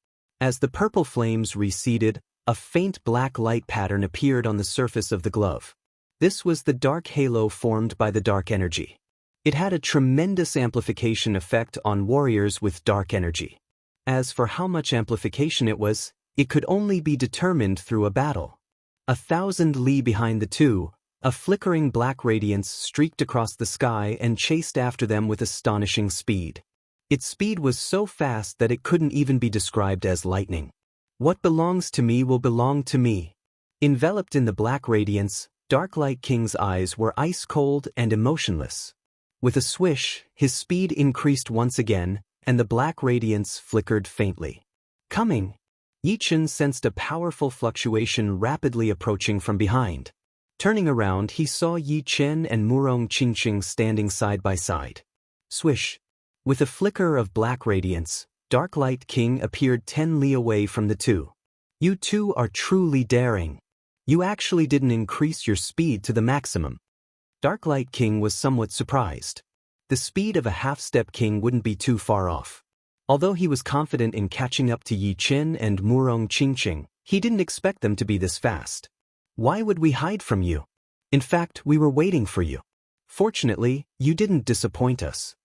As the purple flames receded, a faint black light pattern appeared on the surface of the glove. This was the dark halo formed by the dark energy. It had a tremendous amplification effect on warriors with dark energy. As for how much amplification it was, it could only be determined through a battle. 1,000 li behind the two, a flickering black radiance streaked across the sky and chased after them with astonishing speed. Its speed was so fast that it couldn't even be described as lightning. What belongs to me will belong to me. Enveloped in the black radiance, Dark Light King's eyes were ice-cold and emotionless. With a swish, his speed increased once again, and the black radiance flickered faintly. Coming! Yi Chen sensed a powerful fluctuation rapidly approaching from behind. Turning around, he saw Yi Chen and Murong Qingqing standing side by side. Swish! With a flicker of black radiance, Dark Light King appeared 10 li away from the two. You two are truly daring. You actually didn't increase your speed to the maximum. Dark Light King was somewhat surprised. The speed of a half-step king wouldn't be too far off. Although he was confident in catching up to Yi Chen and Murong Qingqing, he didn't expect them to be this fast. Why would we hide from you? In fact, we were waiting for you. Fortunately, you didn't disappoint us.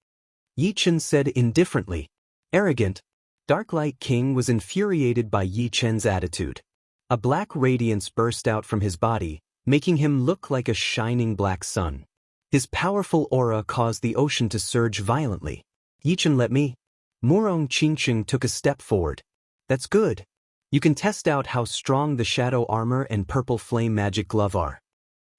Yi Chen said indifferently. Arrogant. Dark Light King was infuriated by Yi Chen's attitude. A black radiance burst out from his body, making him look like a shining black sun. His powerful aura caused the ocean to surge violently. Yi Chen, let me. Murong Qingqing took a step forward. That's good. You can test out how strong the shadow armor and purple flame magic glove are.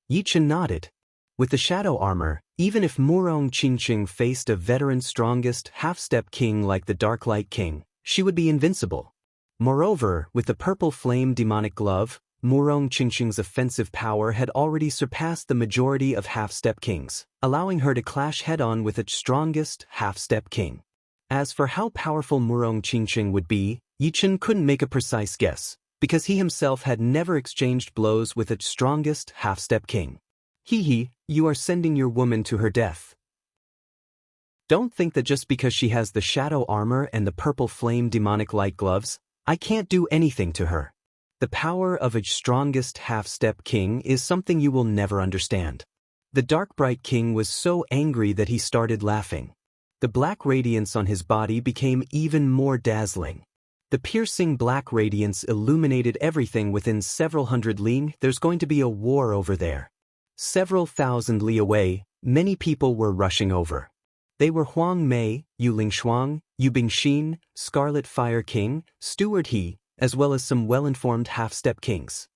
Yi Chen nodded. With the shadow armor, even if Murong Qingqing faced a veteran strongest half-step king like the Dark Light King, she would be invincible. Moreover, with the purple flame demonic glove, Murong Qingqing's offensive power had already surpassed the majority of half-step kings, allowing her to clash head-on with its strongest half-step king. As for how powerful Murong Qingqing would be, Yi Chen couldn't make a precise guess, because he himself had never exchanged blows with its strongest half-step king. Hee, you are sending your woman to her death. Don't think that just because she has the shadow armor and the purple flame demonic light gloves, I can't do anything to her. The power of its strongest half-step king is something you will never understand. The Dark Bright King was so angry that he started laughing. The black radiance on his body became even more dazzling. The piercing black radiance illuminated everything within several hundred li. There's going to be a war over there. Several thousand li away, many people were rushing over. They were Huang Mei, Yu Lingshuang, Yu Bingxin, Scarlet Fire King, Steward He, as well as some well-informed half-step kings.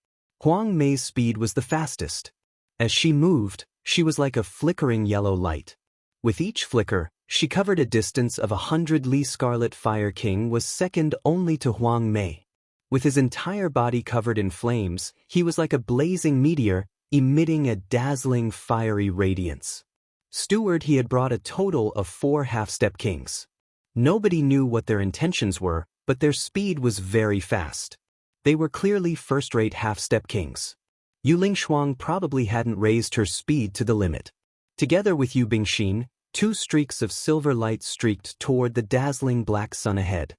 Huang Mei's speed was the fastest. As she moved, she was like a flickering yellow light. With each flicker, she covered a distance of 100 li. Scarlet Fire King was second only to Huang Mei. With his entire body covered in flames, he was like a blazing meteor, emitting a dazzling fiery radiance. Steward He had brought a total of 4 half-step kings. Nobody knew what their intentions were, but their speed was very fast. They were clearly first-rate half-step kings. Yu Lingshuang probably hadn't raised her speed to the limit. Together with Yu Bingxin, 2 streaks of silver light streaked toward the dazzling black sun ahead.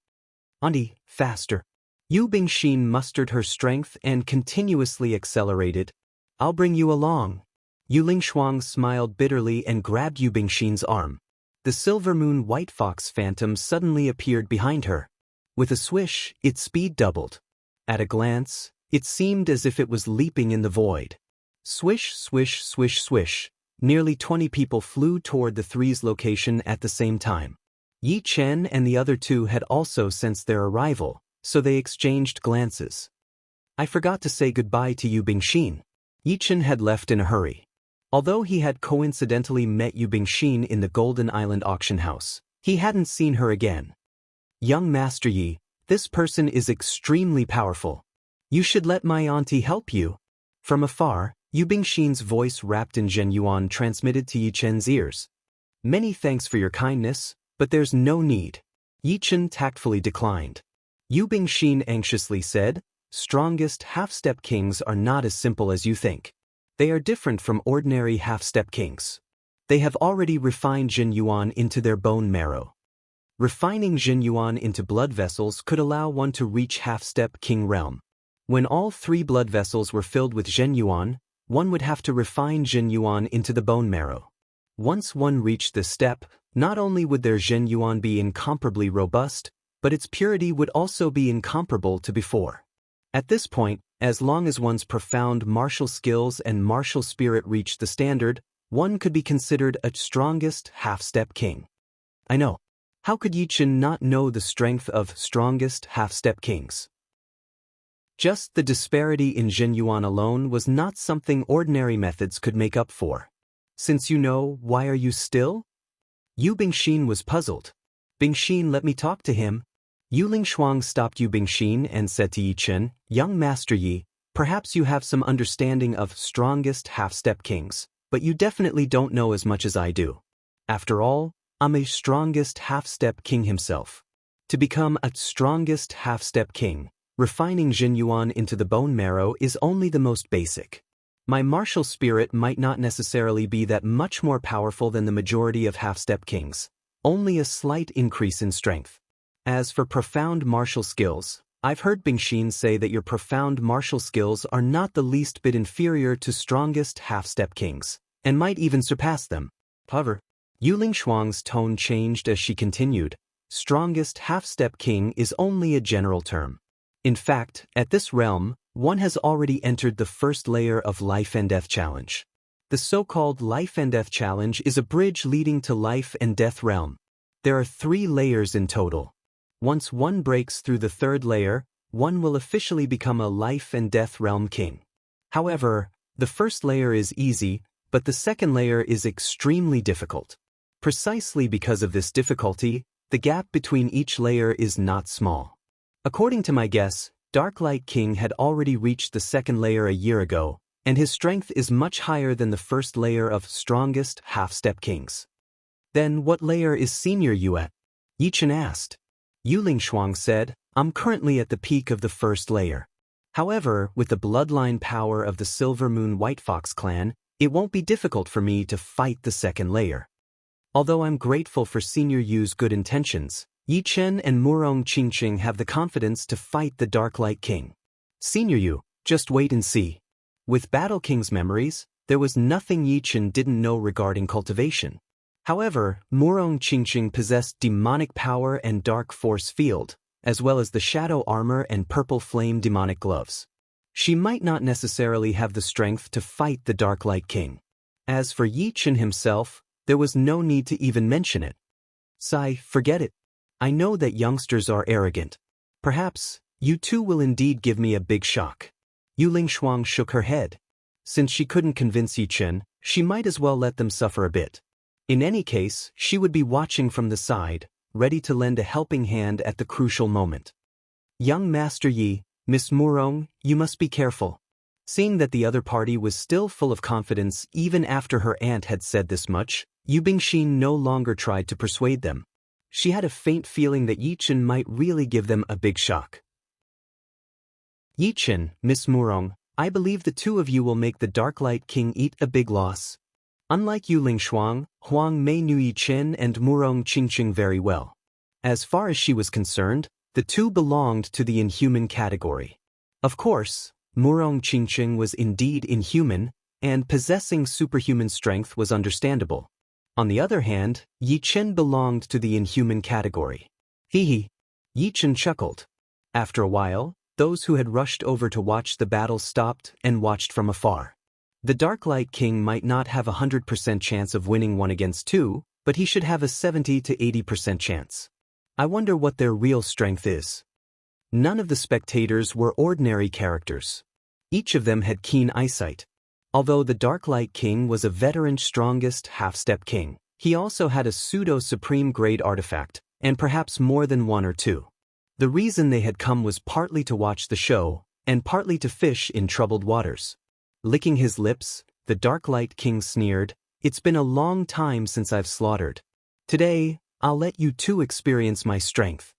Auntie, faster. Yu Bingxin mustered her strength and continuously accelerated. I'll bring you along. Yu Lingshuang smiled bitterly and grabbed Yu Bingxin's arm. The Silver Moon White Fox Phantom suddenly appeared behind her. With a swish, its speed doubled. At a glance, it seemed as if it was leaping in the void. Swish, swish, swish, swish. Nearly 20 people flew toward the three's location at the same time. Yi Chen and the other 2 had also sensed their arrival, so they exchanged glances. I forgot to say goodbye to Yu Bingxin. Yi Chen had left in a hurry. Although he had coincidentally met Yu Bingxin in the Golden Island auction house, he hadn't seen her again. Young Master Yi, this person is extremely powerful. You should let my auntie help you. From afar, Yu Bingxin's voice wrapped in Zhenyuan transmitted to Yi Chen's ears. Many thanks for your kindness, but there's no need. Yi Chen tactfully declined. Yu Bingxin anxiously said, strongest half-step kings are not as simple as you think. They are different from ordinary half-step kings. They have already refined Zhenyuan into their bone marrow. Refining Zhenyuan into blood vessels could allow one to reach half-step king realm. When all 3 blood vessels were filled with Zhenyuan, one would have to refine Zhenyuan into the bone marrow. Once one reached this step, not only would their Zhenyuan be incomparably robust, but its purity would also be incomparable to before. At this point, as long as one's profound martial skills and martial spirit reached the standard, one could be considered a strongest half-step king. I know. How could Yi Chen not know the strength of strongest half-step kings? Just the disparity in Zhenyuan alone was not something ordinary methods could make up for. Since you know, why are you still? Yu Bingxin was puzzled. Bingxin, let me talk to him. Yu Lingshuang stopped Yu Bingxin and said to Yi Chen, young Master Yi, perhaps you have some understanding of strongest half-step kings, but you definitely don't know as much as I do. After all, I'm a strongest half-step king himself. To become a strongest half-step king, refining Zhenyuan into the bone marrow is only the most basic. My martial spirit might not necessarily be that much more powerful than the majority of half-step kings, only a slight increase in strength. As for profound martial skills, I've heard Bingxin say that your profound martial skills are not the least bit inferior to strongest half-step kings, and might even surpass them. However, Yu Lingshuang's tone changed as she continued, strongest half-step king is only a general term. In fact, at this realm, one has already entered the first layer of Life and Death Challenge. The so-called Life and Death Challenge is a bridge leading to Life and Death realm. There are 3 layers in total. Once one breaks through the 3rd layer, one will officially become a Life and Death realm king. However, the first layer is easy, but the second layer is extremely difficult. Precisely because of this difficulty, the gap between each layer is not small. According to my guess, Dark Light King had already reached the 2nd layer a year ago, and his strength is much higher than the first layer of strongest half-step kings. Then what layer is Senior Yu at? Yi Chen asked. Yu Lingshuang said, I'm currently at the peak of the 1st layer. However, with the bloodline power of the Silver Moon White Fox clan, it won't be difficult for me to fight the 2nd layer. Although I'm grateful for Senior Yu's good intentions, Yi Chen and Murong Qingqing have the confidence to fight the Dark Light King. Senior Yu, just wait and see. With Battle King's memories, there was nothing Yi Chen didn't know regarding cultivation. However, Murong Qingqing possessed demonic power and dark force field, as well as the shadow armor and purple flame demonic gloves. She might not necessarily have the strength to fight the Dark Light King. As for Yi Chen himself, there was no need to even mention it. Sai, forget it. I know that youngsters are arrogant. Perhaps, you two will indeed give me a big shock. Yu Lingshuang shook her head. Since she couldn't convince Yi Chen, she might as well let them suffer a bit. In any case, she would be watching from the side, ready to lend a helping hand at the crucial moment. Young Master Yi, Miss Murong, you must be careful. Seeing that the other party was still full of confidence even after her aunt had said this much, Yu Bingxin no longer tried to persuade them. She had a faint feeling that Yi Chen might really give them a big shock. Yi Chen, Miss Murong, I believe the two of you will make the Dark Light King eat a big loss. Unlike Yu Lingshuang, Huang Mei knew Yi Chen and Murong Qingqing very well. As far as she was concerned, the two belonged to the inhuman category. Of course, Murong Qingqing was indeed inhuman, and possessing superhuman strength was understandable. On the other hand, Yi Chen belonged to the inhuman category. Hee. Yi Chen chuckled. After a while, those who had rushed over to watch the battle stopped and watched from afar. The Dark Light King might not have a 100% chance of winning 1 against 2, but he should have a 70 to 80% chance. I wonder what their real strength is. None of the spectators were ordinary characters. Each of them had keen eyesight. Although the Dark Light King was a veteran strongest half-step king, he also had a pseudo-supreme grade artifact, and perhaps more than 1 or 2. The reason they had come was partly to watch the show, and partly to fish in troubled waters. Licking his lips, the Dark Light King sneered, It's been a long time since I've slaughtered. Today, I'll let you two experience my strength.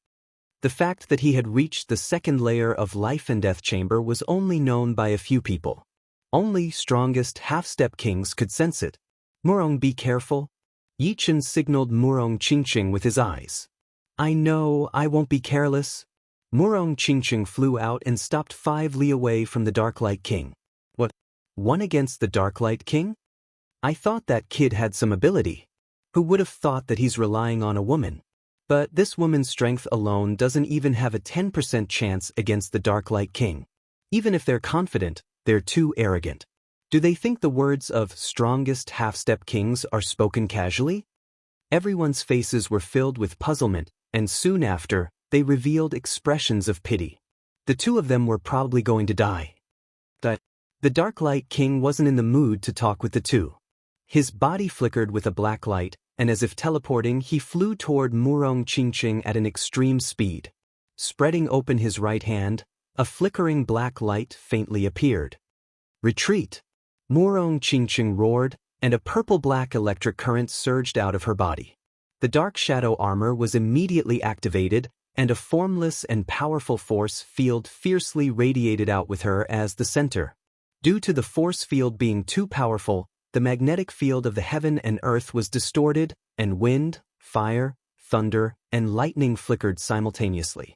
The fact that he had reached the 2nd layer of Life and Death Chamber was only known by a few people. Only strongest half-step kings could sense it. Murong, be careful. Yi Chen signaled Murong Qingqing with his eyes. I know, I won't be careless. Murong Qingqing flew out and stopped 5 li away from the Dark Light King. What? 1 against the Dark Light King? I thought that kid had some ability. Who would have thought that he's relying on a woman? But this woman's strength alone doesn't even have a 10% chance against the Dark Light King. Even if they're confident, they're too arrogant. Do they think the words of strongest half-step kings are spoken casually? Everyone's faces were filled with puzzlement, and soon after, they revealed expressions of pity. The two of them were probably going to die. But the Dark Light King wasn't in the mood to talk with the two. His body flickered with a black light, and as if teleporting, he flew toward Murong Qingqing at an extreme speed. Spreading open his right hand, a flickering black light faintly appeared. Retreat! Murong Qingqing roared, and a purple-black electric current surged out of her body. The dark shadow armor was immediately activated, and a formless and powerful force field fiercely radiated out with her as the center. Due to the force field being too powerful, the magnetic field of the heaven and earth was distorted, and wind, fire, thunder, and lightning flickered simultaneously.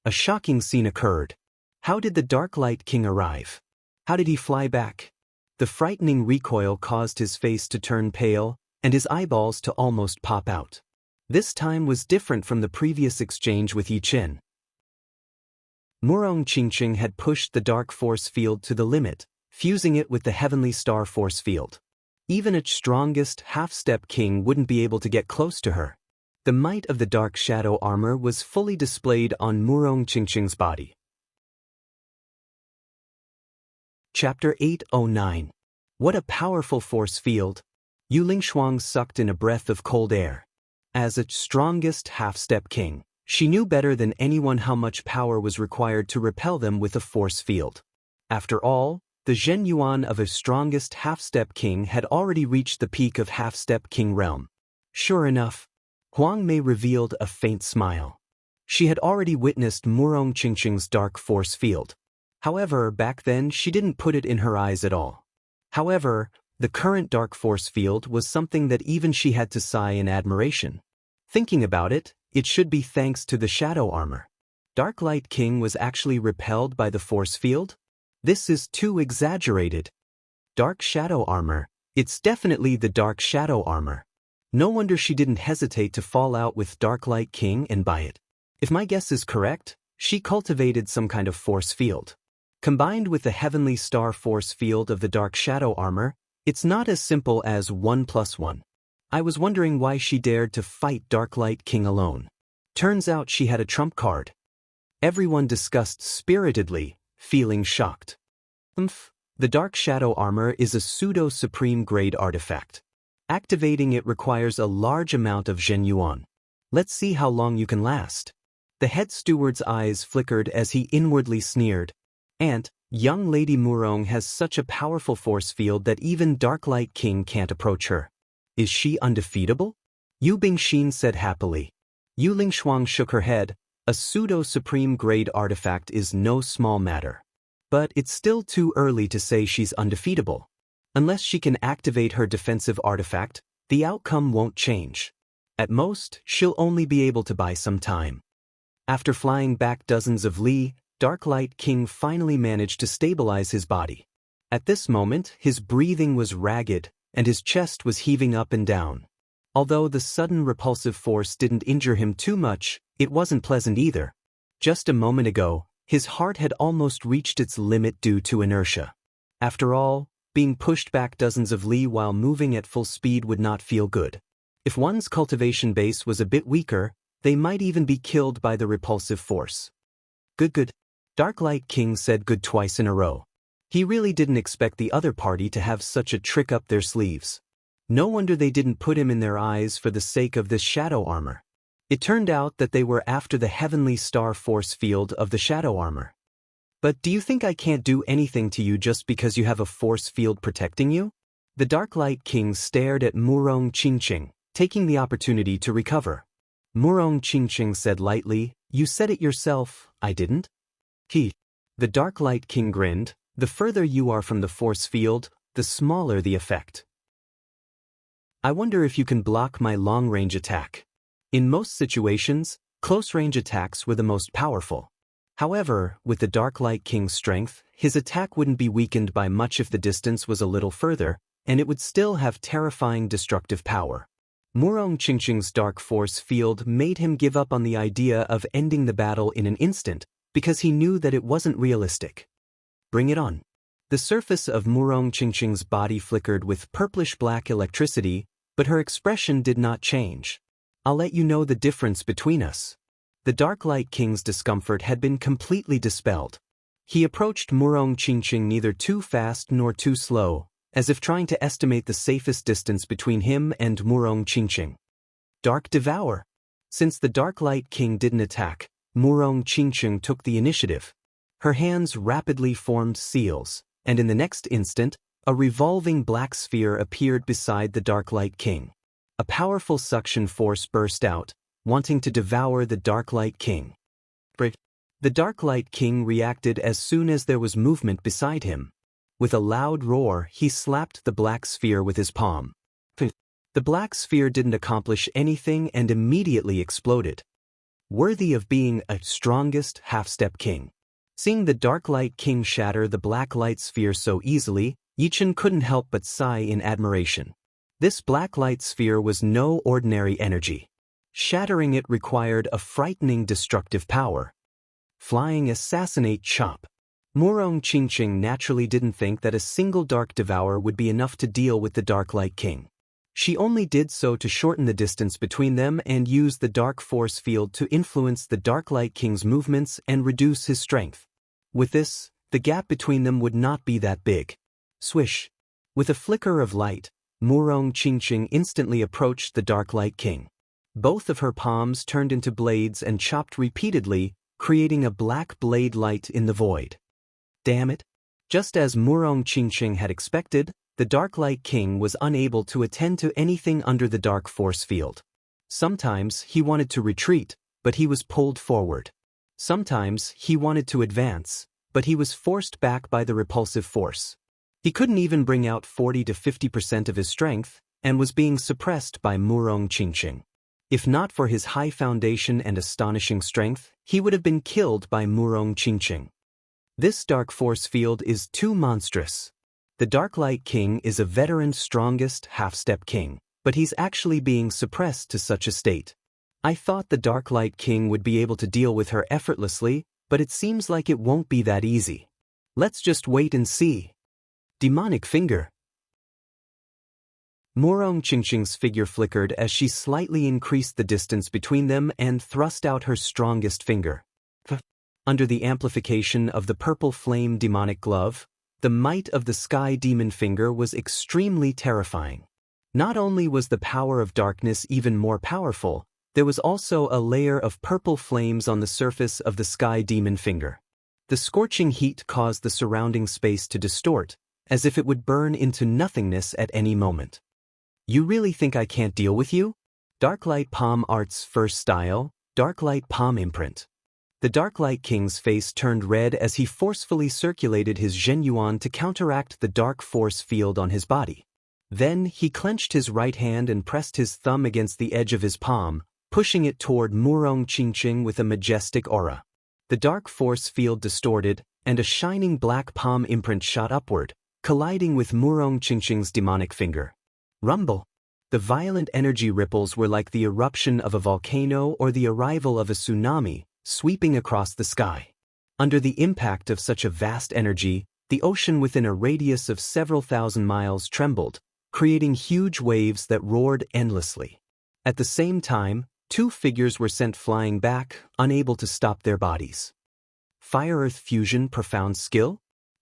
A shocking scene occurred. How did the Dark Light King arrive? How did he fly back? The frightening recoil caused his face to turn pale, and his eyeballs to almost pop out. This time was different from the previous exchange with Yi Qin. Murong Qingqing had pushed the dark force field to the limit, fusing it with the heavenly star force field. Even its strongest half-step king wouldn't be able to get close to her. The might of the dark shadow armor was fully displayed on Murong Qingqing's body. Chapter 809. What a powerful force field! Yu Lingshuang sucked in a breath of cold air. As its strongest half-step king, she knew better than anyone how much power was required to repel them with a force field. After all, the Zhen Yuan of a strongest half-step king had already reached the peak of half-step king realm. Sure enough, Huang Mei revealed a faint smile. She had already witnessed Murong Qingqing's dark force field. However, back then she didn't put it in her eyes at all. However, the current dark force field was something that even she had to sigh in admiration. Thinking about it, it should be thanks to the shadow armor. Dark Light King was actually repelled by the force field? This is too exaggerated. Dark shadow armor, it's definitely the dark shadow armor. No wonder she didn't hesitate to fall out with Dark Light King and buy it. If my guess is correct, she cultivated some kind of force field. Combined with the heavenly star force field of the dark shadow armor, it's not as simple as 1 + 1. I was wondering why she dared to fight Dark Light King alone. Turns out she had a trump card. Everyone discussed spiritedly, feeling shocked. The dark shadow armor is a pseudo-supreme grade artifact. Activating it requires a large amount of Zhen Yuan. Let's see how long you can last. The head steward's eyes flickered as he inwardly sneered. And, young Lady Murong has such a powerful force field that even Dark Light King can't approach her. Is she undefeatable? Yu Bingxin said happily. Yu Lingshuang shook her head. A pseudo-supreme grade artifact is no small matter. But it's still too early to say she's undefeatable. Unless she can activate her defensive artifact, the outcome won't change. At most, she'll only be able to buy some time. After flying back dozens of li, Dark Light King finally managed to stabilize his body. At this moment, his breathing was ragged, and his chest was heaving up and down. Although the sudden repulsive force didn't injure him too much, it wasn't pleasant either. Just a moment ago, his heart had almost reached its limit due to inertia. After all, being pushed back dozens of li while moving at full speed would not feel good. If one's cultivation base was a bit weaker, they might even be killed by the repulsive force. Good. Dark Light King said good twice in a row. He really didn't expect the other party to have such a trick up their sleeves. No wonder they didn't put him in their eyes for the sake of this shadow armor. It turned out that they were after the heavenly star force field of the shadow armor. But do you think I can't do anything to you just because you have a force field protecting you? The Dark Light King stared at Murong Qingqing, taking the opportunity to recover. Murong Qingqing said lightly, "You said it yourself, I didn't?" The Dark Light King grinned. The further you are from the force field, the smaller the effect. I wonder if you can block my long-range attack. In most situations, close-range attacks were the most powerful. However, with the Dark Light King's strength, his attack wouldn't be weakened by much if the distance was a little further, and it would still have terrifying destructive power. Murong Qingqing's dark force field made him give up on the idea of ending the battle in an instant, because he knew that it wasn't realistic. Bring it on. The surface of Murong Qingqing's body flickered with purplish-black electricity, But her expression did not change. "I'll let you know the difference between us." The Dark Light King's discomfort had been completely dispelled. He approached Murong Qingqing neither too fast nor too slow, as if trying to estimate the safest distance between him and Murong Qingqing. Dark Devour. Since the Dark Light King didn't attack, Murong Qingqing took the initiative. Her hands rapidly formed seals, and in the next instant, a revolving black sphere appeared beside the Dark Light King. A powerful suction force burst out, wanting to devour the Dark Light King. The Dark Light King reacted as soon as there was movement beside him. With a loud roar, he slapped the black sphere with his palm. The black sphere didn't accomplish anything and immediately exploded. Worthy of being a strongest half-step king. Seeing the Dark Light King shatter the black light sphere so easily, Yichen couldn't help but sigh in admiration. This black light sphere was no ordinary energy. Shattering it required a frightening destructive power. Flying Assassinate Chop. Murong Qingqing naturally didn't think that a single Dark Devour would be enough to deal with the Dark Light King. She only did so to shorten the distance between them and use the Dark Force Field to influence the Dark Light King's movements and reduce his strength. With this, the gap between them would not be that big. Swish. With a flicker of light, Murong Qingqing instantly approached the Dark Light King. Both of her palms turned into blades and chopped repeatedly, creating a black blade light in the void. Damn it! Just as Murong Qingqing had expected, the Dark Light King was unable to attend to anything under the Dark Force Field. Sometimes he wanted to retreat, but he was pulled forward. Sometimes he wanted to advance, but he was forced back by the repulsive force. He couldn't even bring out 40 to 50% of his strength, and was being suppressed by Murong Qingqing. If not for his high foundation and astonishing strength, he would have been killed by Murong Qingqing. This Dark Force Field is too monstrous. The Dark Light King is a veteran strongest half-step king, but he's actually being suppressed to such a state. I thought the Dark Light King would be able to deal with her effortlessly, but it seems like it won't be that easy. Let's just wait and see. Demonic Finger. Murong Qingqing's figure flickered as she slightly increased the distance between them and thrust out her strongest finger. Under the amplification of the purple flame demonic glove, the might of the Sky Demon Finger was extremely terrifying. Not only was the power of darkness even more powerful, there was also a layer of purple flames on the surface of the Sky Demon Finger. The scorching heat caused the surrounding space to distort, as if it would burn into nothingness at any moment. You really think I can't deal with you? Dark Light Palm Art's first style, Dark Light Palm Imprint. The Dark Light King's face turned red as he forcefully circulated his Zhenyuan to counteract the dark force field on his body. Then he clenched his right hand and pressed his thumb against the edge of his palm, pushing it toward Murong Qingqing with a majestic aura. The dark force field distorted, and a shining black palm imprint shot upward, colliding with Murong Qingqing's demonic finger. Rumble. The violent energy ripples were like the eruption of a volcano or the arrival of a tsunami, sweeping across the sky. Under the impact of such a vast energy, the ocean within a radius of several thousand miles trembled, creating huge waves that roared endlessly. At the same time, two figures were sent flying back, unable to stop their bodies. Fire-Earth Fusion Profound Skill?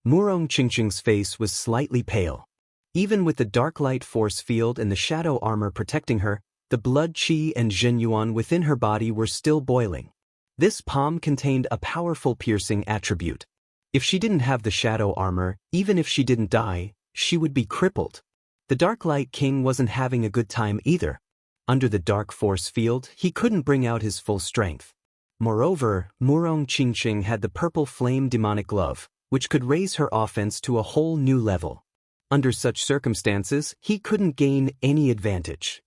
Murong Qingqing's face was slightly pale. Even with the dark light force field and the shadow armor protecting her, the blood qi and Zhenyuan within her body were still boiling. This palm contained a powerful piercing attribute. If she didn't have the shadow armor, even if she didn't die, she would be crippled. The Dark Light King wasn't having a good time either. Under the dark force field, he couldn't bring out his full strength. Moreover, Murong Qingqing had the purple flame demonic glove, which could raise her offense to a whole new level. Under such circumstances, he couldn't gain any advantage.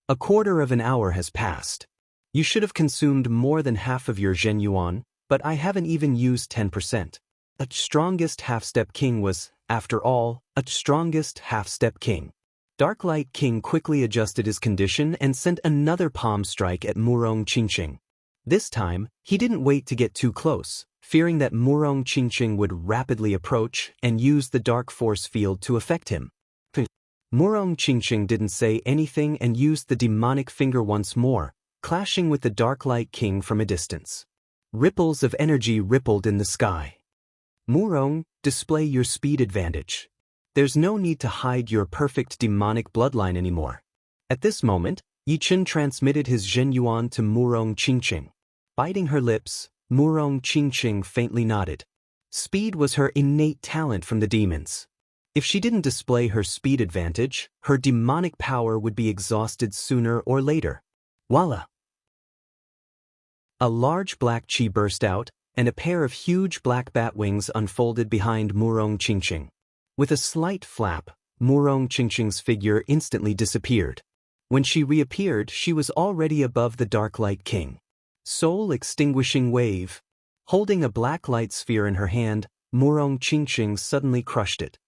A quarter of an hour has passed. You should have consumed more than half of your Zhenyuan, but I haven't even used 10%. A strongest half-step king was, after all, a strongest half-step king. Dark Light King quickly adjusted his condition and sent another palm strike at Murong Qingqing. This time, he didn't wait to get too close, fearing that Murong Qingqing would rapidly approach and use the dark force field to affect him. Murong Qingqing didn't say anything and used the demonic finger once more, clashing with the Dark Light King from a distance. Ripples of energy rippled in the sky. Murong, display your speed advantage. There's no need to hide your perfect demonic bloodline anymore. At this moment, Yichen transmitted his Zhenyuan to Murong Qingqing. Biting her lips, Murong Qingqing faintly nodded. Speed was her innate talent from the demons. If she didn't display her speed advantage, her demonic power would be exhausted sooner or later. Voila! A large black chi burst out, and a pair of huge black bat wings unfolded behind Murong Qingqing. With a slight flap, Murong Qingqing's figure instantly disappeared. When she reappeared, she was already above the Dark Light King. Soul-extinguishing wave. Holding a black light sphere in her hand, Murong Qingqing suddenly crushed it.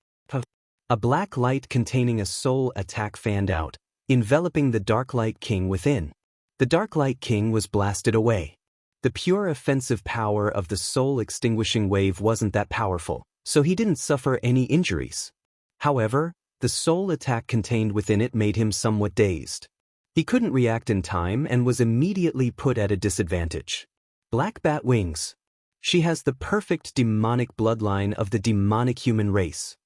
A black light containing a soul attack fanned out, enveloping the Dark Light King within. The Dark Light King was blasted away. The pure offensive power of the soul-extinguishing wave wasn't that powerful, so he didn't suffer any injuries. However, the soul attack contained within it made him somewhat dazed. He couldn't react in time and was immediately put at a disadvantage. Black bat wings. She has the perfect demonic bloodline of the demonic human race.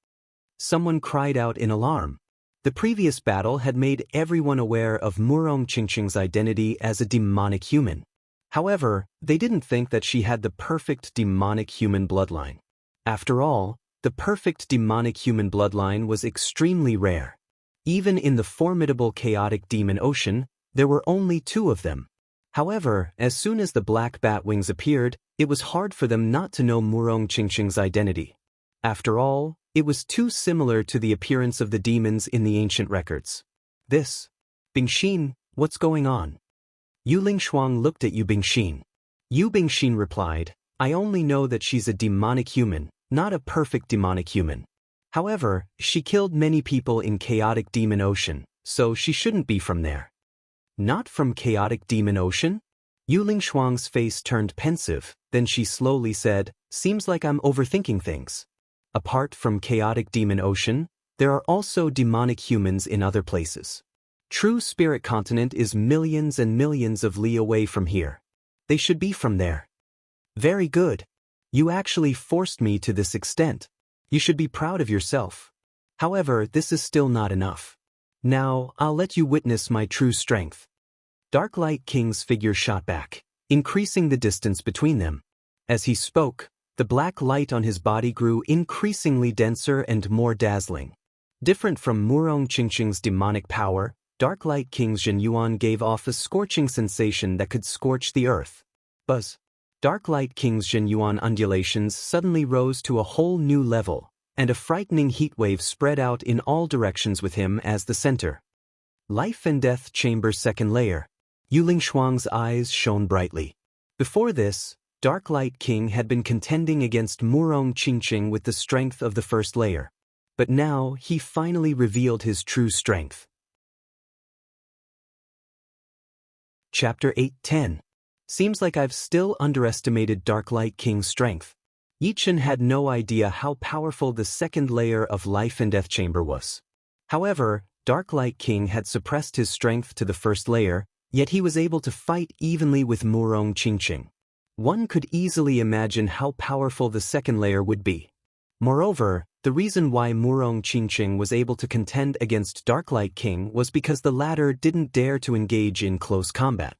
Someone cried out in alarm. The previous battle had made everyone aware of Murong Qingqing's identity as a demonic human. However, they didn't think that she had the perfect demonic human bloodline. After all, the perfect demonic human bloodline was extremely rare. Even in the formidable chaotic demon ocean, there were only 2 of them. However, as soon as the black bat wings appeared, it was hard for them not to know Murong Qingqing's identity. After all, it was too similar to the appearance of the demons in the ancient records. This. Bingxin, what's going on? Yu Lingshuang looked at Yu Bingxin. Yu Bingxin replied, I only know that she's a demonic human, not a perfect demonic human. However, she killed many people in chaotic demon ocean, so she shouldn't be from there. Not from chaotic demon ocean? Yu Lingshuang's face turned pensive, then she slowly said, seems like I'm overthinking things. Apart from chaotic demon ocean, there are also demonic humans in other places. True Spirit Continent is millions and millions of li away from here. They should be from there. Very good. You actually forced me to this extent. You should be proud of yourself. However, this is still not enough. Now, I'll let you witness my true strength. Dark Light King's figure shot back, increasing the distance between them. As he spoke, the black light on his body grew increasingly denser and more dazzling. Different from Murong Qingqing's demonic power, Dark Light King's Zhenyuan gave off a scorching sensation that could scorch the earth. Buzz. Dark Light King's Zhenyuan undulations suddenly rose to a whole new level, and a frightening heatwave spread out in all directions with him as the center. Life and Death Chamber Second Layer. Yu Lingshuang's eyes shone brightly. Before this, Dark Light King had been contending against Murong Qingqing with the strength of the first layer. But now he finally revealed his true strength. Chapter 8:10. Seems like I've still underestimated Dark Light King's strength. Yichen had no idea how powerful the second layer of Life and Death Chamber was. However, Dark Light King had suppressed his strength to the first layer, yet he was able to fight evenly with Murong Qingqing. One could easily imagine how powerful the second layer would be. Moreover, the reason why Murong Qingqing was able to contend against Dark Light King was because the latter didn't dare to engage in close combat.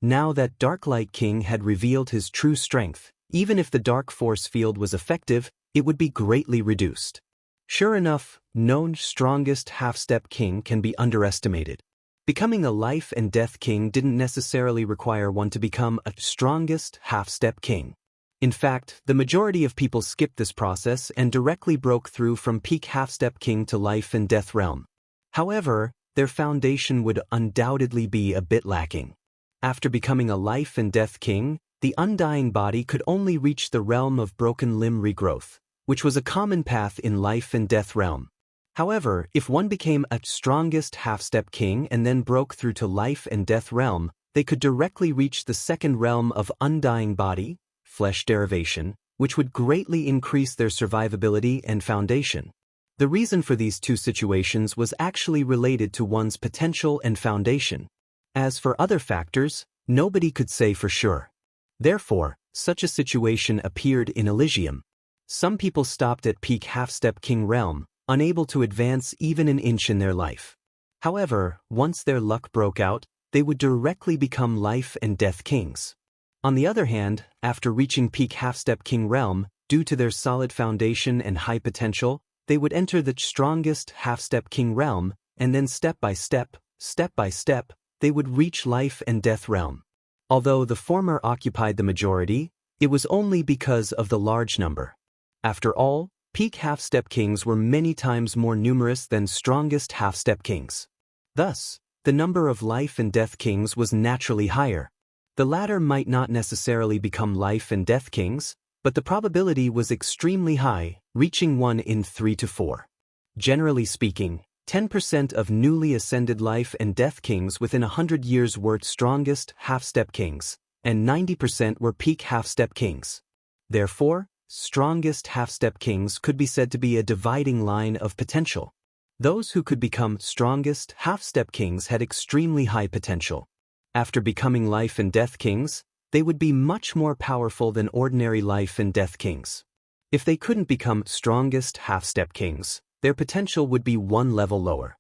Now that Dark Light King had revealed his true strength, even if the dark force field was effective, it would be greatly reduced. Sure enough, no strongest half-step king can be underestimated. Becoming a life and death king didn't necessarily require one to become a strongest half-step king. In fact, the majority of people skipped this process and directly broke through from peak half-step king to life and death realm. However, their foundation would undoubtedly be a bit lacking. After becoming a life and death king, the undying body could only reach the realm of broken limb regrowth, which was a common path in life and death realm. However, if one became a strongest half-step king and then broke through to life and death realm, they could directly reach the second realm of undying body, flesh derivation, which would greatly increase their survivability and foundation. The reason for these two situations was actually related to one's potential and foundation. As for other factors, nobody could say for sure. Therefore, such a situation appeared in Elysium. Some people stopped at peak half-step king realm, unable to advance even an inch in their life. However, once their luck broke out, they would directly become life and death kings. On the other hand, after reaching peak half-step king realm, due to their solid foundation and high potential, they would enter the strongest half-step king realm, and then step by step, they would reach life and death realm. Although the former occupied the majority, it was only because of the large number. After all, peak half-step kings were many times more numerous than strongest half-step kings. Thus, the number of life and death kings was naturally higher. The latter might not necessarily become life and death kings, but the probability was extremely high, reaching 1 in 3 to 4. Generally speaking, 10% of newly ascended life and death kings within 100 years were strongest half-step kings, and 90% were peak half-step kings. Therefore, strongest half-step kings could be said to be a dividing line of potential. Those who could become strongest half-step kings had extremely high potential. After becoming life and death kings, they would be much more powerful than ordinary life and death kings. If they couldn't become strongest half-step kings, their potential would be one level lower.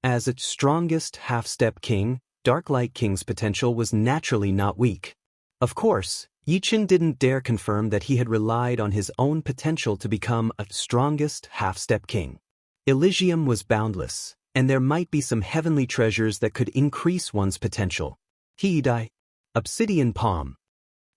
As a strongest half-step king, Dark Light King's potential was naturally not weak. Of course, Yichen didn't dare confirm that he had relied on his own potential to become a strongest half-step king. Elysium was boundless, and there might be some heavenly treasures that could increase one's potential. Obsidian Palm.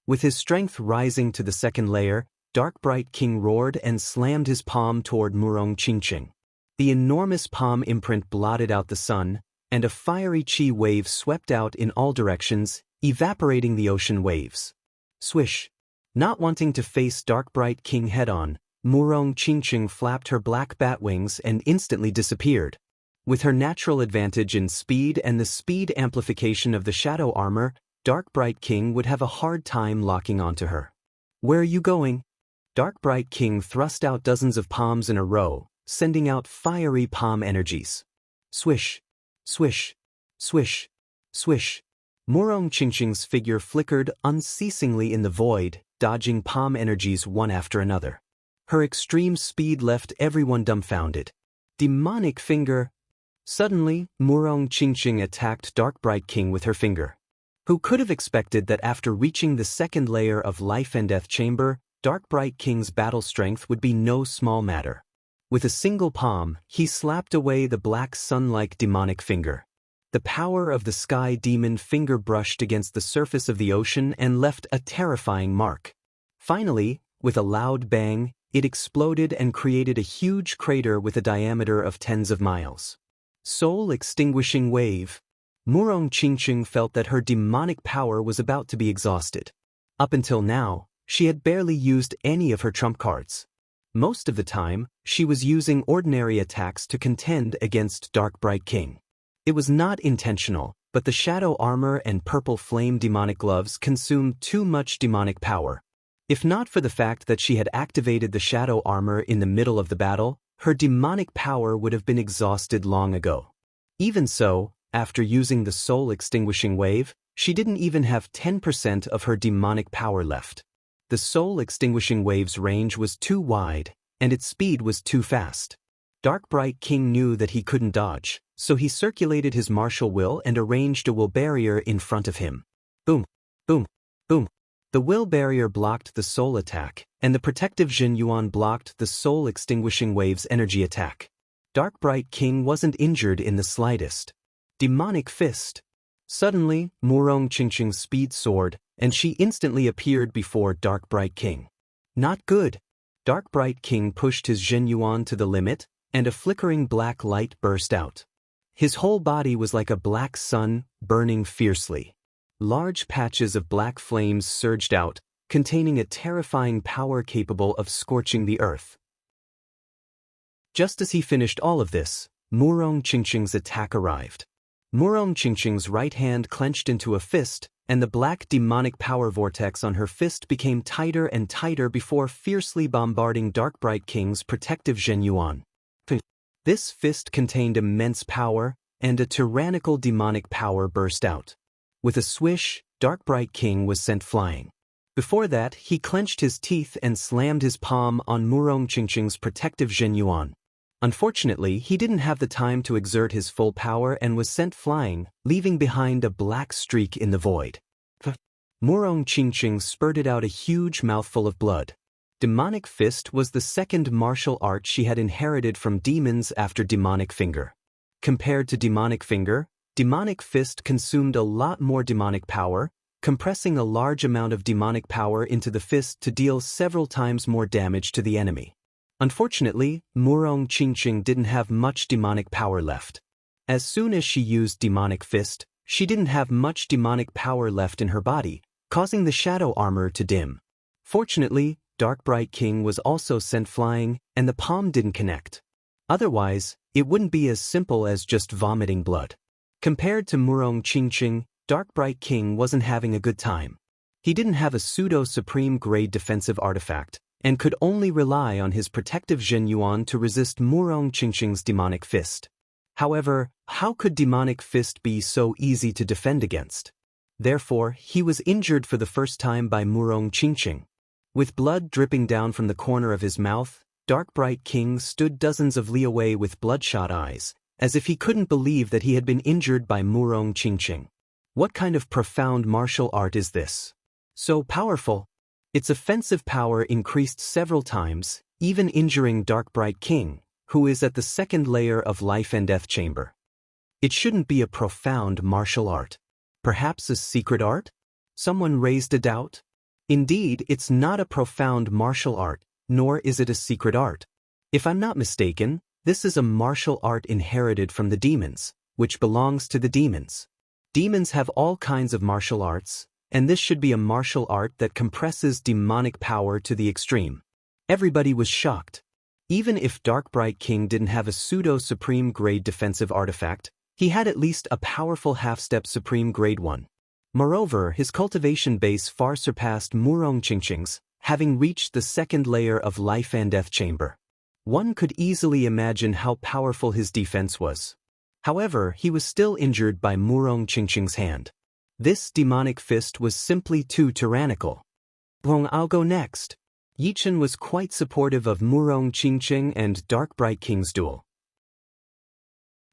With his strength rising to the second layer, Dark Bright King roared and slammed his palm toward Murong Qingqing. The enormous palm imprint blotted out the sun, and a fiery chi wave swept out in all directions, evaporating the ocean waves. Swish. Not wanting to face Dark Bright King head-on, Murong Qingqing flapped her black bat wings and instantly disappeared. With her natural advantage in speed and the speed amplification of the shadow armor, Dark Bright King would have a hard time locking onto her. Where are you going? Dark Bright King thrust out dozens of palms in a row, sending out fiery palm energies. Swish. Swish. Swish. Swish. Murong Qingqing's figure flickered unceasingly in the void, dodging palm energies one after another. Her extreme speed left everyone dumbfounded. Demonic finger. Suddenly, Murong Qingqing attacked Dark Bright King with her finger. Who could have expected that after reaching the second layer of Life and Death Chamber, Dark Bright King's battle strength would be no small matter. With a single palm, he slapped away the black sun-like demonic finger. The power of the sky demon finger brushed against the surface of the ocean and left a terrifying mark. Finally, with a loud bang, it exploded and created a huge crater with a diameter of tens of miles. Soul-extinguishing wave. Murong Qingqing felt that her demonic power was about to be exhausted. Up until now, she had barely used any of her trump cards. Most of the time, she was using ordinary attacks to contend against Dark Bright King. It was not intentional, but the shadow armor and purple flame demonic gloves consumed too much demonic power. If not for the fact that she had activated the shadow armor in the middle of the battle, her demonic power would have been exhausted long ago. Even so, after using the soul-extinguishing wave, she didn't even have 10% of her demonic power left. The soul-extinguishing wave's range was too wide, and its speed was too fast. Dark Bright King knew that he couldn't dodge, so he circulated his martial will and arranged a will barrier in front of him. Boom, boom, boom. The will barrier blocked the soul attack, and the protective Jin Yuan blocked the soul-extinguishing wave's energy attack. Dark Bright King wasn't injured in the slightest. Demonic fist. Suddenly, Murong Qingqing's speed soared, and she instantly appeared before Dark Bright King. Not good. Dark Bright King pushed his Jin Yuan to the limit, and a flickering black light burst out. His whole body was like a black sun, burning fiercely. Large patches of black flames surged out, containing a terrifying power capable of scorching the earth. Just as he finished all of this, Murong Qingqing's attack arrived. Murong Qingqing's right hand clenched into a fist, and the black demonic power vortex on her fist became tighter and tighter before fiercely bombarding Dark Bright King's protective Zhenyuan. This fist contained immense power, and a tyrannical demonic power burst out. With a swish, Dark Bright King was sent flying. Before that, he clenched his teeth and slammed his palm on Murong Qingqing's protective Zhenyuan. Unfortunately, he didn't have the time to exert his full power and was sent flying, leaving behind a black streak in the void. Murong Qingqing spurted out a huge mouthful of blood. Demonic Fist was the second martial art she had inherited from demons after Demonic Finger. Compared to Demonic Finger, Demonic Fist consumed a lot more demonic power, compressing a large amount of demonic power into the fist to deal several times more damage to the enemy. Unfortunately, Murong Qingqing didn't have much demonic power left. As soon as she used Demonic Fist, she didn't have much demonic power left in her body, causing the shadow armor to dim. Fortunately, Dark Bright King was also sent flying, and the palm didn't connect. Otherwise, it wouldn't be as simple as just vomiting blood. Compared to Murong Qingqing, Dark Bright King wasn't having a good time. He didn't have a pseudo-supreme grade defensive artifact, and could only rely on his protective Zhenyuan to resist Murong Qingqing's Demonic Fist. However, how could Demonic Fist be so easy to defend against? Therefore, he was injured for the first time by Murong Qingqing. With blood dripping down from the corner of his mouth, Dark Bright King stood dozens of li away with bloodshot eyes, as if he couldn't believe that he had been injured by Murong Qingqing. What kind of profound martial art is this? So powerful. Its offensive power increased several times, even injuring Dark Bright King, who is at the second layer of Life and Death Chamber. It shouldn't be a profound martial art. Perhaps a secret art? Someone raised a doubt. Indeed, it's not a profound martial art, nor is it a secret art. If I'm not mistaken, this is a martial art inherited from the demons, which belongs to the demons. Demons have all kinds of martial arts, and this should be a martial art that compresses demonic power to the extreme. Everybody was shocked. Even if Dark Bright King didn't have a pseudo-supreme grade defensive artifact, he had at least a powerful half-step supreme grade one. Moreover, his cultivation base far surpassed Murong Qingqing's, having reached the second layer of Life and Death Chamber. One could easily imagine how powerful his defense was. However, he was still injured by Murong Qingqing's hand. This demonic fist was simply too tyrannical. I'll go next. Yichen was quite supportive of Murong Qingqing and Dark Bright King's duel.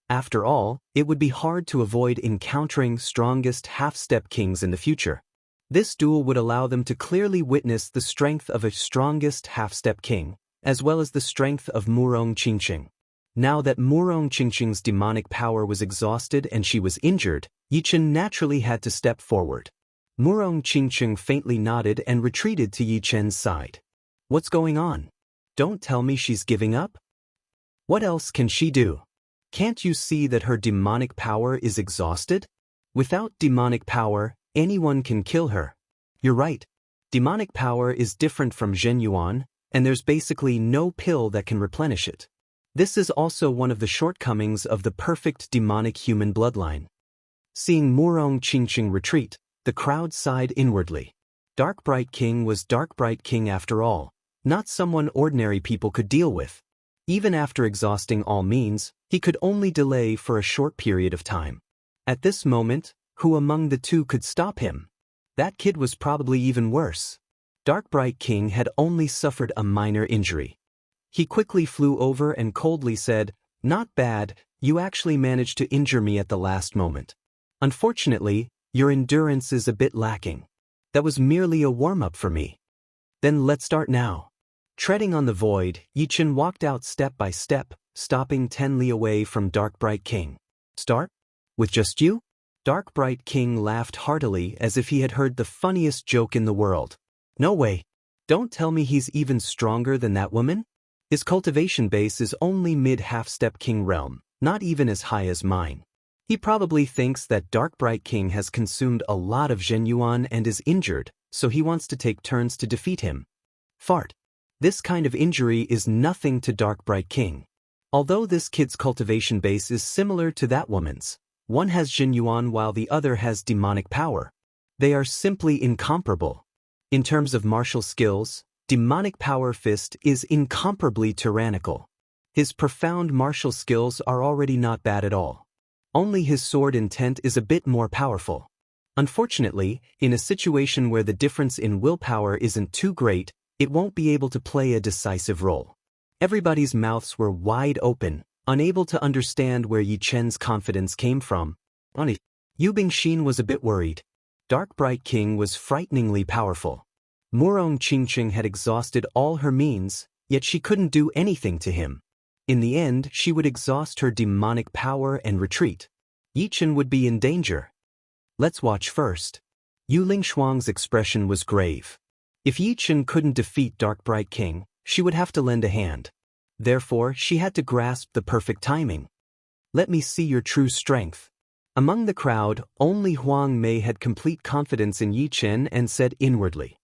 After all, it would be hard to avoid encountering strongest half-step kings in the future. This duel would allow them to clearly witness the strength of a strongest half-step king, as well as the strength of Murong Qingqing. Now that Murong Qingqing's demonic power was exhausted and she was injured, Yichen naturally had to step forward. Murong Qingqing faintly nodded and retreated to Yichen's side. What's going on? Don't tell me she's giving up? What else can she do? Can't you see that her demonic power is exhausted? Without demonic power, anyone can kill her. You're right. Demonic power is different from Zhenyuan, and there's basically no pill that can replenish it. This is also one of the shortcomings of the perfect demonic human bloodline. Seeing Murong Qingqing retreat, the crowd sighed inwardly. Dark Bright King was Dark Bright King after all, not someone ordinary people could deal with. Even after exhausting all means, he could only delay for a short period of time. At this moment, who among the two could stop him? That kid was probably even worse. Dark Bright King had only suffered a minor injury. He quickly flew over and coldly said, "Not bad, you actually managed to injure me at the last moment. Unfortunately, your endurance is a bit lacking. That was merely a warm-up for me. Then let's start now." Treading on the void, Yichen walked out step by step, stopping 10 li away from Dark Bright King. "Start? With just you?" Dark Bright King laughed heartily as if he had heard the funniest joke in the world. "No way. Don't tell me he's even stronger than that woman? His cultivation base is only mid-half-step king realm, not even as high as mine. He probably thinks that Dark Bright King has consumed a lot of Zhenyuan and is injured, so he wants to take turns to defeat him. Fart. This kind of injury is nothing to Dark Bright King. Although this kid's cultivation base is similar to that woman's, one has Zhenyuan while the other has demonic power. They are simply incomparable. In terms of martial skills, Demonic Power Fist is incomparably tyrannical. His profound martial skills are already not bad at all. Only his sword intent is a bit more powerful. Unfortunately, in a situation where the difference in willpower isn't too great, it won't be able to play a decisive role. Everybody's mouths were wide open, unable to understand where Yi Chen's confidence came from. Yu Bingxin was a bit worried. Dark Bright King was frighteningly powerful. Murong Qingqing had exhausted all her means, yet she couldn't do anything to him. In the end, she would exhaust her demonic power and retreat. Yi Chen would be in danger. Let's watch first. Yu Lingshuang's expression was grave. If Yi Chen couldn't defeat Dark Bright King, she would have to lend a hand. Therefore, she had to grasp the perfect timing. Let me see your true strength. Among the crowd, only Huang Mei had complete confidence in Yi Chen and said inwardly.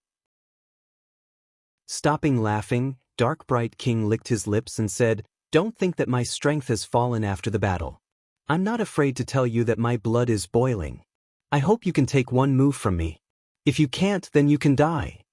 Stopping laughing, Dark Bright King licked his lips and said, "Don't think that my strength has fallen after the battle. I'm not afraid to tell you that my blood is boiling. I hope you can take one move from me. If you can't, then you can die."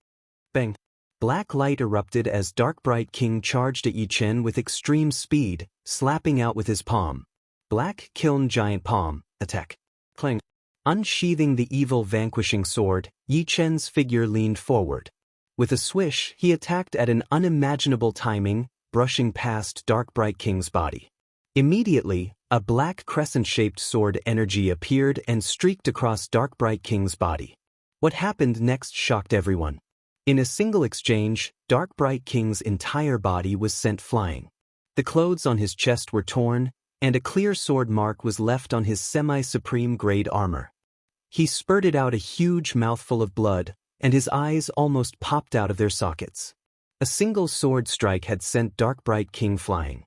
Bang! Black light erupted as Dark Bright King charged at Yi Chen with extreme speed, slapping out with his palm. Black Kiln Giant Palm, attack. Clang. Unsheathing the evil vanquishing sword, Yi Chen's figure leaned forward. With a swish, he attacked at an unimaginable timing, brushing past Dark Bright King's body. Immediately, a black crescent-shaped sword energy appeared and streaked across Dark Bright King's body. What happened next shocked everyone. In a single exchange, Dark Bright King's entire body was sent flying. The clothes on his chest were torn, and a clear sword mark was left on his semi-supreme grade armor. He spurted out a huge mouthful of blood, and his eyes almost popped out of their sockets. A single sword strike had sent Dark Bright King flying.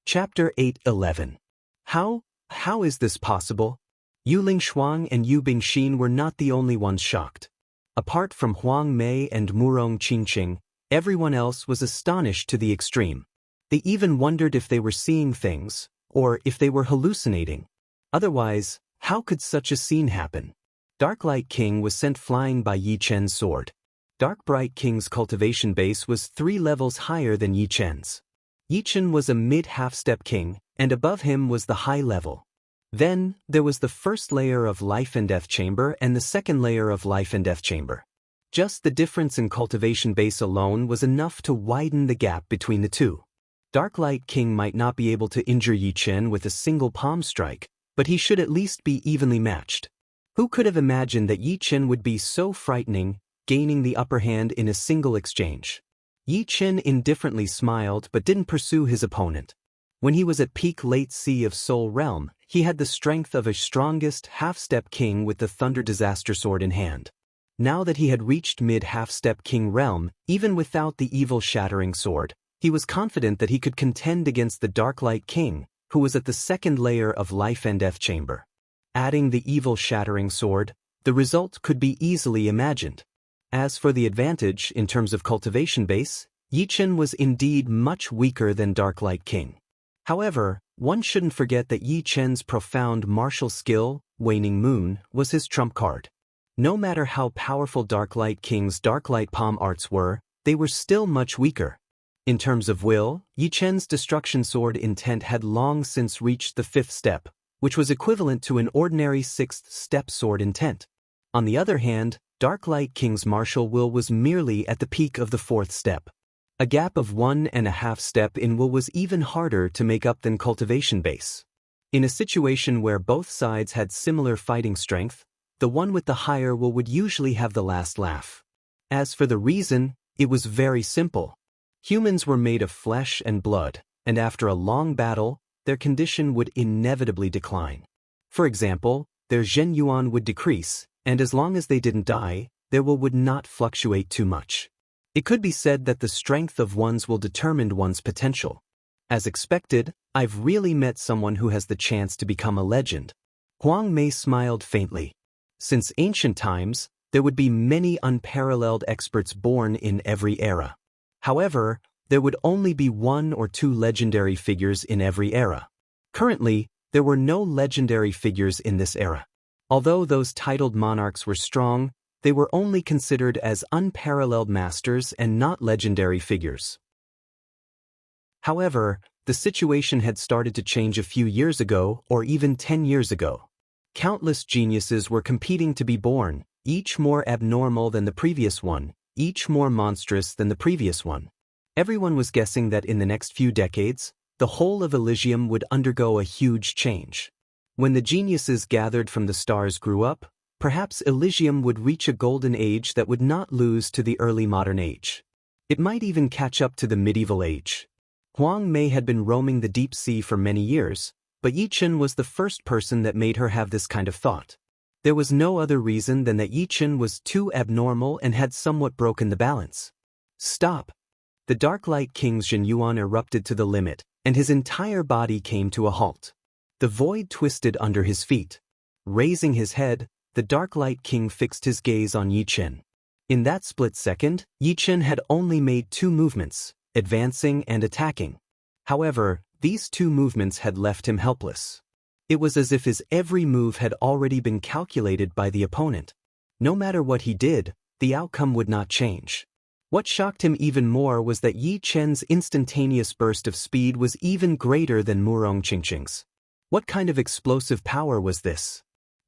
Chapter 8:11. How is this possible? Yu Lingshuang and Yu Bingxin were not the only ones shocked. Apart from Huang Mei and Murong Qingqing, everyone else was astonished to the extreme. They even wondered if they were seeing things, or if they were hallucinating. Otherwise, how could such a scene happen? Dark Light King was sent flying by Yi Chen's sword. Dark Bright King's cultivation base was 3 levels higher than Yi Chen's. Yi Chen was a mid-half-step king, and above him was the high level. Then, there was the first layer of Life and Death Chamber and the second layer of Life and Death Chamber. Just the difference in cultivation base alone was enough to widen the gap between the two. Dark Light King might not be able to injure Yi Chen with a single palm strike, but he should at least be evenly matched. Who could have imagined that Yi Chen would be so frightening, gaining the upper hand in a single exchange? Yi Chen indifferently smiled but didn't pursue his opponent. When he was at peak late sea of Soul Realm, he had the strength of a strongest half-step king with the Thunder Disaster Sword in hand. Now that he had reached mid-half-step king realm, even without the evil Shattering Sword, he was confident that he could contend against the Dark Light King, who was at the second layer of Life and Death Chamber. Adding the evil Shattering Sword, the result could be easily imagined. As for the advantage in terms of cultivation base, Yi Chen was indeed much weaker than Dark Light King. However, one shouldn't forget that Yi Chen's profound martial skill, Waning Moon, was his trump card. No matter how powerful Dark Light King's Dark Light Palm arts were, they were still much weaker. In terms of will, Yi Chen's Destruction Sword intent had long since reached the 5th step, which was equivalent to an ordinary 6th step sword intent. On the other hand, Dark Light King's martial will was merely at the peak of the 4th step. A gap of 1.5 step in will was even harder to make up than cultivation base. In a situation where both sides had similar fighting strength, the one with the higher will would usually have the last laugh. As for the reason, it was very simple. Humans were made of flesh and blood, and after a long battle, their condition would inevitably decline. For example, their Zhen Yuan would decrease, and as long as they didn't die, their will would not fluctuate too much. It could be said that the strength of one's will determined one's potential. As expected, I've really met someone who has the chance to become a legend. Huang Mei smiled faintly. Since ancient times, there would be many unparalleled experts born in every era. However, there would only be 1 or 2 legendary figures in every era. Currently, There were no legendary figures in this era. Although those titled monarchs were strong, they were only considered as unparalleled masters and not legendary figures. However, the situation had started to change a few years ago or even 10 years ago. Countless geniuses were competing to be born, each more abnormal than the previous one, each more monstrous than the previous one. Everyone was guessing that in the next few decades, the whole of Elysium would undergo a huge change. When the geniuses gathered from the stars grew up, perhaps Elysium would reach a golden age that would not lose to the early modern age. It might even catch up to the medieval age. Huang Mei had been roaming the deep sea for many years, but Yi Chen was the first person that made her have this kind of thought. There was no other reason than that Yi Chen was too abnormal and had somewhat broken the balance. Stop! The Dark Light King Zhen Yuan erupted to the limit, and his entire body came to a halt. The void twisted under his feet. Raising his head, the Dark Light King fixed his gaze on Yi Chen. In that split second, Yi Chen had only made two movements, advancing and attacking. However, these two movements had left him helpless. It was as if his every move had already been calculated by the opponent. No matter what he did, the outcome would not change. What shocked him even more was that Yi Chen's instantaneous burst of speed was even greater than Murong Qingqing's. What kind of explosive power was this?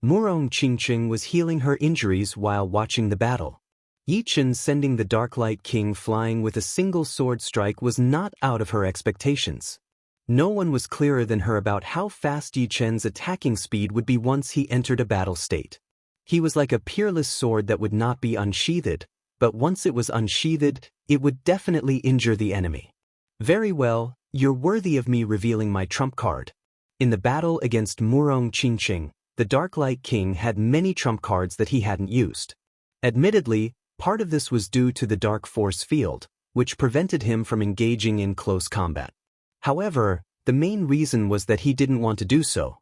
Murong Qingqing was healing her injuries while watching the battle. Yi Chen sending the Dark Light King flying with a single sword strike was not out of her expectations. No one was clearer than her about how fast Yi Chen's attacking speed would be once he entered a battle state. He was like a peerless sword that would not be unsheathed, but once it was unsheathed, it would definitely injure the enemy. Very well, you're worthy of me revealing my trump card. In the battle against Murong Qingqing, the Dark Light King had many trump cards that he hadn't used. Admittedly, part of this was due to the Dark Force field, which prevented him from engaging in close combat. However, the main reason was that he didn't want to do so.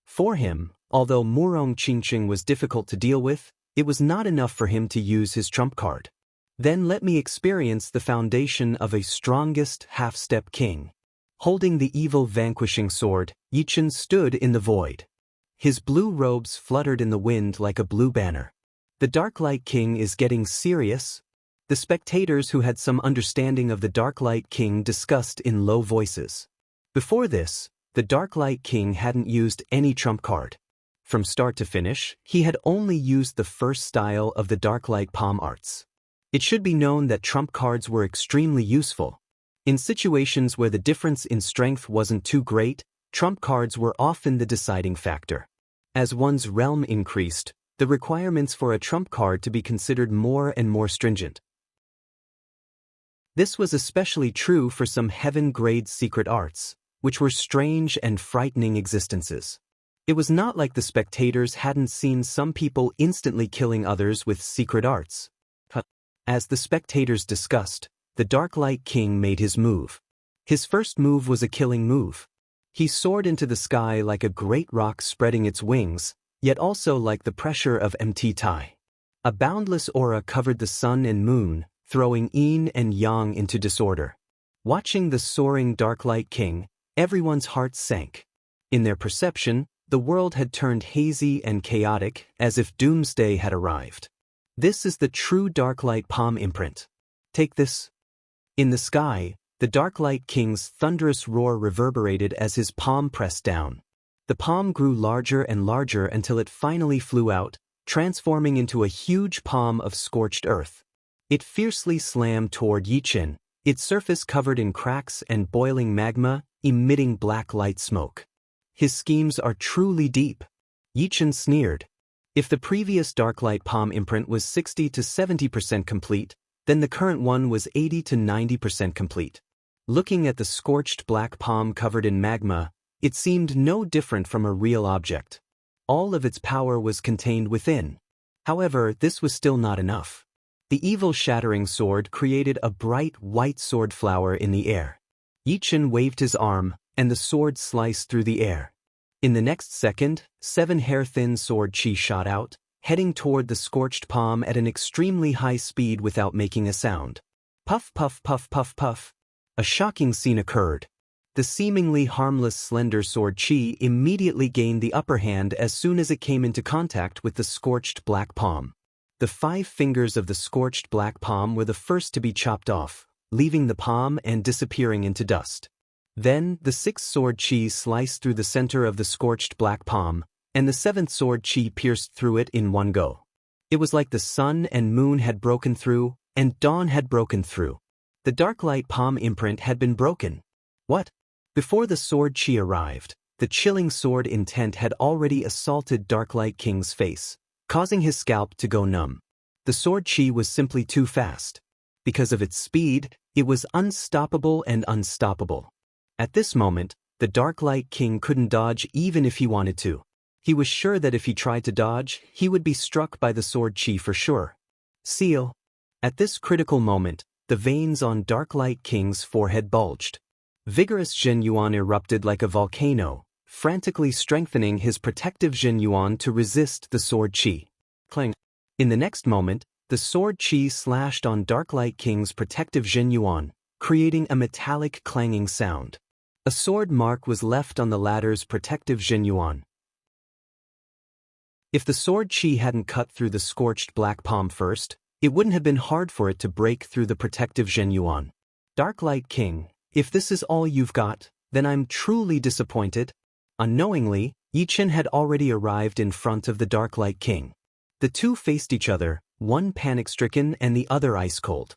For him, although Murong Qingqing was difficult to deal with, it was not enough for him to use his trump card. Then let me experience the foundation of a strongest half-step king. Holding the evil vanquishing sword, Yi Chen stood in the void. His blue robes fluttered in the wind like a blue banner. The Dark Light King is getting serious? The spectators who had some understanding of the Dark Light King discussed in low voices. Before this, the Dark Light King hadn't used any trump card. From start to finish, he had only used the first style of the Dark Light Palm Arts. It should be known that trump cards were extremely useful. In situations where the difference in strength wasn't too great, trump cards were often the deciding factor. As one's realm increased, the requirements for a trump card to be considered more and more stringent. This was especially true for some heaven-grade secret arts, which were strange and frightening existences. It was not like the spectators hadn't seen some people instantly killing others with secret arts. As the spectators discussed, the Dark Light King made his move. His first move was a killing move. He soared into the sky like a great rock spreading its wings, yet also like the pressure of Mt. Tai. A boundless aura covered the sun and moon, throwing yin and yang into disorder. Watching the soaring Dark Light King, everyone's heart sank. In their perception, the world had turned hazy and chaotic, as if doomsday had arrived. This is the true Dark Light Palm imprint. Take this. In the sky, the Dark Light King's thunderous roar reverberated as his palm pressed down. The palm grew larger and larger until it finally flew out, transforming into a huge palm of scorched earth. It fiercely slammed toward Yi Chen, its surface covered in cracks and boiling magma, emitting black light smoke. His schemes are truly deep. Yi Chen sneered. If the previous Dark Light Palm imprint was 60 to 70% complete, then the current one was 80 to 90% complete. Looking at the scorched black palm covered in magma, it seemed no different from a real object. All of its power was contained within. However, this was still not enough. The evil shattering sword created a bright white sword flower in the air. Yi Chen waved his arm, and the sword sliced through the air. In the next second, 7 hair-thin sword chi shot out, heading toward the scorched palm at an extremely high speed without making a sound. Puff puff puff puff puff. A shocking scene occurred. The seemingly harmless slender sword chi immediately gained the upper hand as soon as it came into contact with the scorched black palm. The 5 fingers of the scorched black palm were the first to be chopped off, leaving the palm and disappearing into dust. Then, the 6th sword chi sliced through the center of the scorched black palm, and the 7th sword chi pierced through it in one go. It was like the sun and moon had broken through, and dawn had broken through. The dark light palm imprint had been broken. What? Before the sword chi arrived, the chilling sword intent had already assaulted Darklight King's face, causing his scalp to go numb. The sword chi was simply too fast. Because of its speed, it was unstoppable and unstoppable. At this moment, the Darklight King couldn't dodge even if he wanted to. He was sure that if he tried to dodge, he would be struck by the sword chi for sure. Seal. At this critical moment, the veins on Darklight King's forehead bulged. Vigorous Zhen Yuan erupted like a volcano, frantically strengthening his protective Zhen Yuan to resist the sword chi. Clang. In the next moment, the sword chi slashed on Darklight King's protective Zhen Yuan, creating a metallic clanging sound. A sword mark was left on the latter's protective Zhen Yuan. If the sword chi hadn't cut through the scorched black palm first, it wouldn't have been hard for it to break through the protective Zhen Yuan. Darklight King, if this is all you've got, then I'm truly disappointed. Unknowingly, Yi Chen had already arrived in front of the Darklight King. The two faced each other, one panic-stricken and the other ice-cold.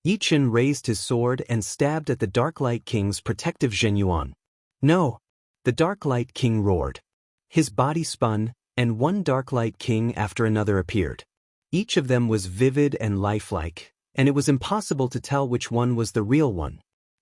Yi Chen raised his sword and stabbed at the Darklight King's protective Zhen Yuan. No! The Darklight King roared. His body spun, and one Darklight King after another appeared. Each of them was vivid and lifelike, and it was impossible to tell which one was the real one.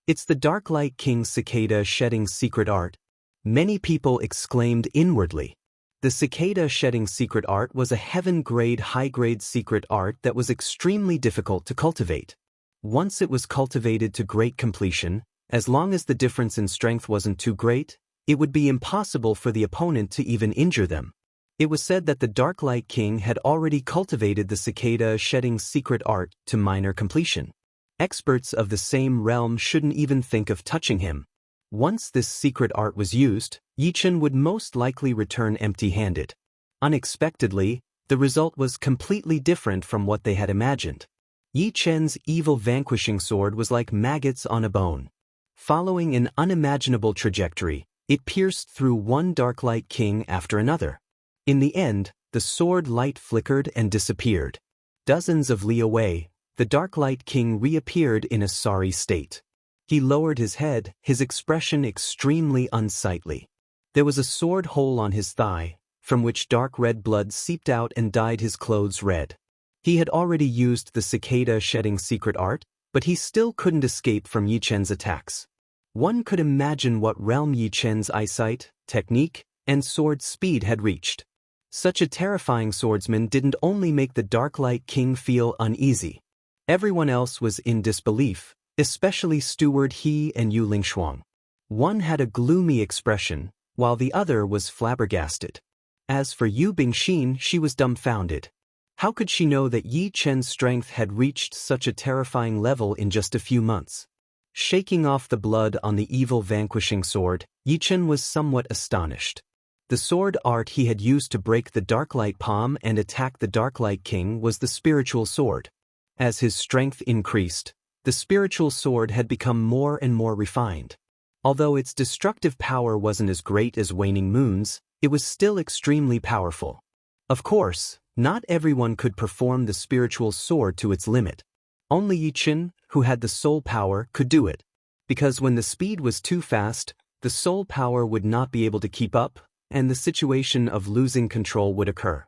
It's the Darklight King's cicada shedding secret art. Many people exclaimed inwardly. The cicada shedding secret art was a heaven-grade high-grade secret art that was extremely difficult to cultivate. Once it was cultivated to great completion, as long as the difference in strength wasn't too great, it would be impossible for the opponent to even injure them. It was said that the Darklight King had already cultivated the cicada shedding secret art to minor completion. Experts of the same realm shouldn't even think of touching him. Once this secret art was used, Yi Chen would most likely return empty-handed. Unexpectedly, the result was completely different from what they had imagined. Yi Chen's evil vanquishing sword was like maggots on a bone. Following an unimaginable trajectory, it pierced through one Darklight King after another. In the end, the sword light flickered and disappeared. Dozens of li away, the Darklight King reappeared in a sorry state. He lowered his head, his expression extremely unsightly. There was a sword hole on his thigh, from which dark red blood seeped out and dyed his clothes red. He had already used the cicada shedding secret art, but he still couldn't escape from Yi Chen's attacks. One could imagine what realm Yi Chen's eyesight, technique, and sword speed had reached. Such a terrifying swordsman didn't only make the Darklight King feel uneasy. Everyone else was in disbelief, especially Steward He and Yu Lingshuang. One had a gloomy expression, while the other was flabbergasted. As for Yu Bingxin, she was dumbfounded. How could she know that Yi Chen's strength had reached such a terrifying level in just a few months? Shaking off the blood on the evil vanquishing sword, Yi Chen was somewhat astonished. The sword art he had used to break the Darklight palm and attack the Darklight King was the spiritual sword. As his strength increased, the spiritual sword had become more and more refined. Although its destructive power wasn't as great as Waning Moon's, it was still extremely powerful. Of course, not everyone could perform the spiritual sword to its limit. Only Yi Chen, who had the soul power, could do it. Because when the speed was too fast, the soul power would not be able to keep up, and the situation of losing control would occur.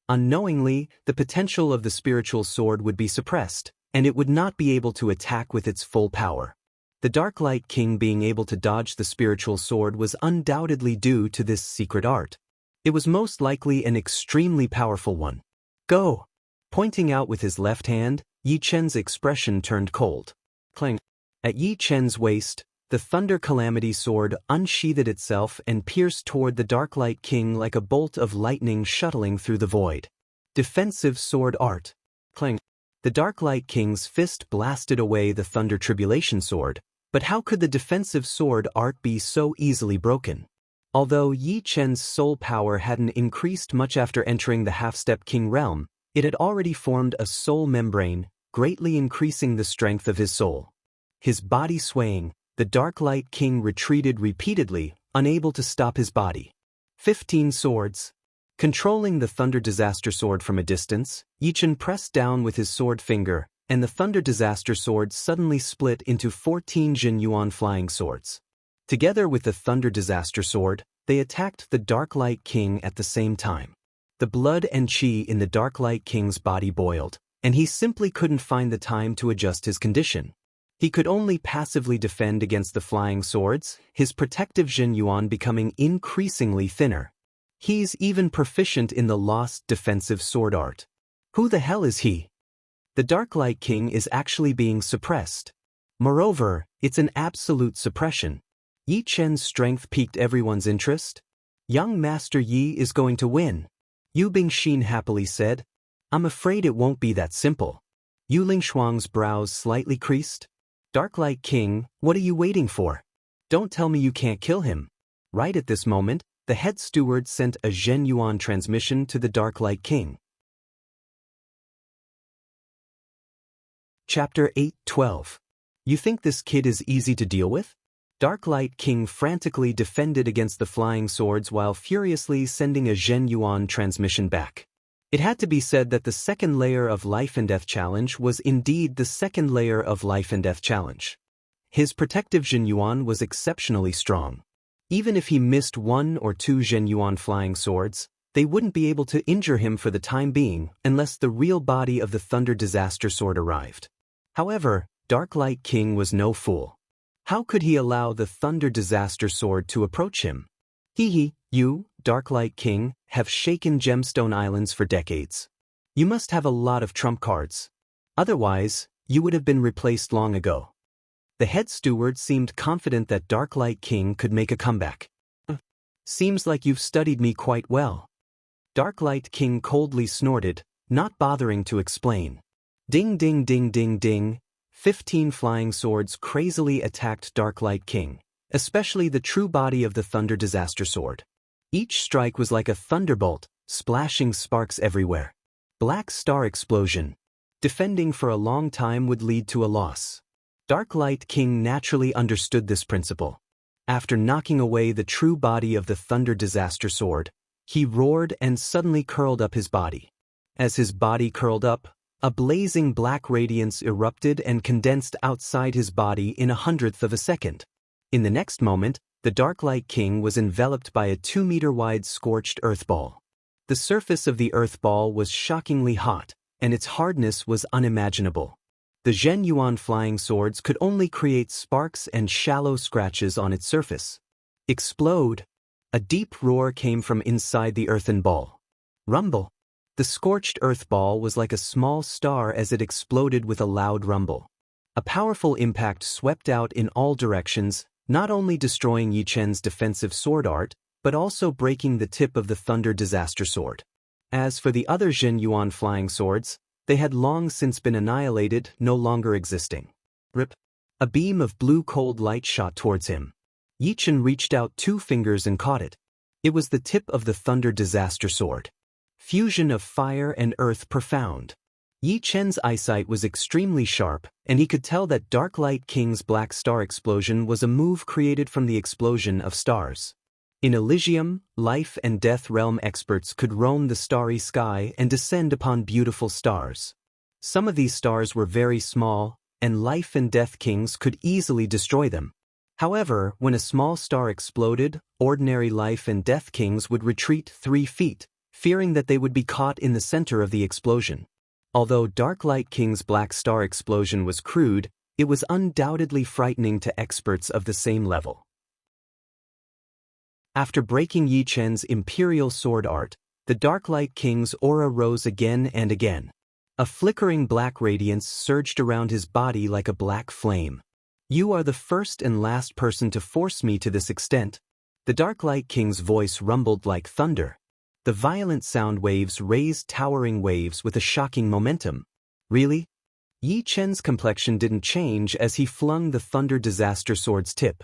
Unknowingly, the potential of the spiritual sword would be suppressed, and it would not be able to attack with its full power. The Darklight King being able to dodge the spiritual sword was undoubtedly due to this secret art. It was most likely an extremely powerful one. Go! Pointing out with his left hand, Yi Chen's expression turned cold. Clang! At Yi Chen's waist, the Thunder Calamity sword unsheathed itself and pierced toward the Darklight King like a bolt of lightning shuttling through the void. Defensive sword art. Clang! The Dark Light King's fist blasted away the Thunder Tribulation Sword, but how could the defensive sword art be so easily broken? Although Yi Chen's soul power hadn't increased much after entering the Half-Step King realm, it had already formed a soul membrane, greatly increasing the strength of his soul. His body swaying, the Dark Light King retreated repeatedly, unable to stop his body. 15 swords. Controlling the Thunder Disaster Sword from a distance, Yi Chen pressed down with his sword finger, and the Thunder Disaster Sword suddenly split into 14 Jin Yuan flying swords. Together with the Thunder Disaster Sword, they attacked the Dark Light King at the same time. The blood and qi in the Dark Light King's body boiled, and he simply couldn't find the time to adjust his condition. He could only passively defend against the flying swords, his protective Jin Yuan becoming increasingly thinner. He's even proficient in the lost defensive sword art. Who the hell is he? The Dark Light King is actually being suppressed. Moreover, it's an absolute suppression. Yi Chen's strength piqued everyone's interest. Young Master Yi is going to win. Yu Bingxin happily said. I'm afraid it won't be that simple. Yu Lingshuang's brows slightly creased. Dark Light King, what are you waiting for? Don't tell me you can't kill him. Right at this moment, the head steward sent a Zhen Yuan transmission to the Dark Light King. Chapter 8:12. You think this kid is easy to deal with? Dark Light King frantically defended against the flying swords while furiously sending a Zhen Yuan transmission back. It had to be said that the second layer of Life and Death Challenge was indeed the second layer of Life and Death Challenge. His protective Zhen Yuan was exceptionally strong. Even if he missed 1 or 2 Zhen Yuan flying swords, they wouldn't be able to injure him for the time being unless the real body of the Thunder Disaster Sword arrived. However, Dark Light King was no fool. How could he allow the Thunder Disaster Sword to approach him? You, Dark Light King, have shaken Gemstone Islands for decades. You must have a lot of trump cards. Otherwise, you would have been replaced long ago. The head steward seemed confident that Dark Light King could make a comeback. Seems like you've studied me quite well. Dark Light King coldly snorted, not bothering to explain. Ding ding ding ding ding. 15 flying swords crazily attacked Dark Light King, especially the true body of the Thunder Disaster Sword. Each strike was like a thunderbolt, splashing sparks everywhere. Black Star Explosion. Defending for a long time would lead to a loss. Dark Light King naturally understood this principle. After knocking away the true body of the Thunder Disaster Sword, he roared and suddenly curled up his body. As his body curled up, a blazing black radiance erupted and condensed outside his body in 1/100th of a second. In the next moment, the Dark Light King was enveloped by a 2-meter-wide scorched earth ball. The surface of the earth ball was shockingly hot, and its hardness was unimaginable. The Zhen Yuan flying swords could only create sparks and shallow scratches on its surface. Explode! A deep roar came from inside the earthen ball. Rumble! The scorched earth ball was like a small star as it exploded with a loud rumble. A powerful impact swept out in all directions, not only destroying Yi Chen's defensive sword art, but also breaking the tip of the Thunder Disaster Sword. As for the other Zhen Yuan flying swords, they had long since been annihilated, no longer existing. Rip! A beam of blue cold light shot towards him. Yi Chen reached out 2 fingers and caught it. It was the tip of the Thunder Disaster Sword. Fusion of fire and earth profound. Yi Chen's eyesight was extremely sharp, and he could tell that Dark Light King's Black Star Explosion was a move created from the explosion of stars. In Elysium, life and death realm experts could roam the starry sky and descend upon beautiful stars. Some of these stars were very small, and life and death kings could easily destroy them. However, when a small star exploded, ordinary life and death kings would retreat 3 feet, fearing that they would be caught in the center of the explosion. Although Dark Light King's Black Star Explosion was crude, it was undoubtedly frightening to experts of the same level. After breaking Yi Chen's Imperial Sword Art, the Dark Light King's aura rose again and again. A flickering black radiance surged around his body like a black flame. You are the first and last person to force me to this extent. The Dark Light King's voice rumbled like thunder. The violent sound waves raised towering waves with a shocking momentum. Really? Yi Chen's complexion didn't change as he flung the Thunder Disaster Sword's tip.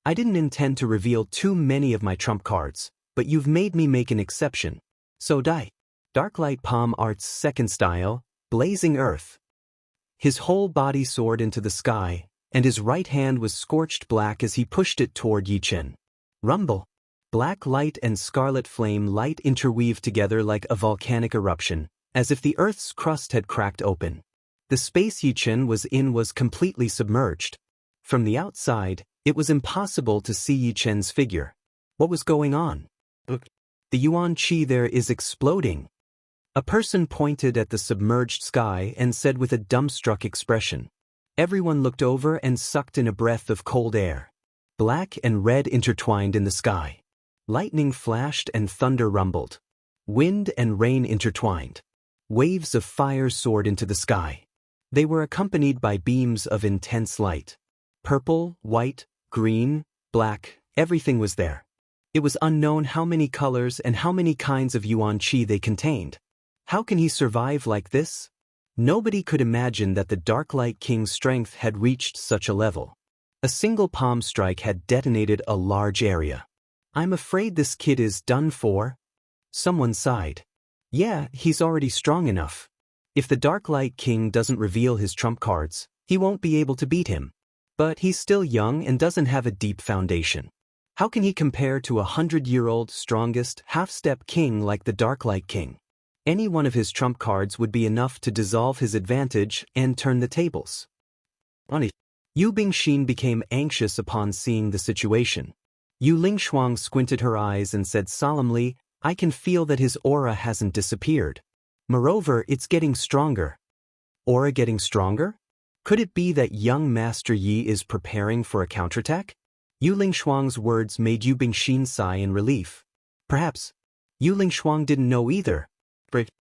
I didn't intend to reveal too many of my trump cards, but you've made me make an exception. So die. Darklight Palm Art's second style, Blazing Earth. His whole body soared into the sky, and his right hand was scorched black as he pushed it toward Yi Chen. Rumble. Black light and scarlet flame light interweaved together like a volcanic eruption, as if the Earth's crust had cracked open. The space Yi Chen was in was completely submerged. From the outside, it was impossible to see Yi Chen's figure. What was going on? The Yuan Qi there is exploding. A person pointed at the submerged sky and said with a dumbstruck expression. Everyone looked over and sucked in a breath of cold air. Black and red intertwined in the sky. Lightning flashed and thunder rumbled. Wind and rain intertwined. Waves of fire soared into the sky. They were accompanied by beams of intense light. Purple, white, green, black, everything was there. It was unknown how many colors and how many kinds of Yuan Qi they contained. How can he survive like this? Nobody could imagine that the Darklight King's strength had reached such a level. A single palm strike had detonated a large area. I'm afraid this kid is done for. Someone sighed. Yeah, he's already strong enough. If the Darklight King doesn't reveal his trump cards, he won't be able to beat him. But he's still young and doesn't have a deep foundation. How can he compare to a 100-year-old strongest half-step king like the Darklight King? Any one of his trump cards would be enough to dissolve his advantage and turn the tables. Yu Bingxin became anxious upon seeing the situation. Yu Lingshuang squinted her eyes and said solemnly, I can feel that his aura hasn't disappeared. Moreover, it's getting stronger. Aura getting stronger? Could it be that young Master Yi is preparing for a counterattack? Yu Lingshuang's words made Yu Bingxin sigh in relief. Perhaps. Yu Lingshuang didn't know either.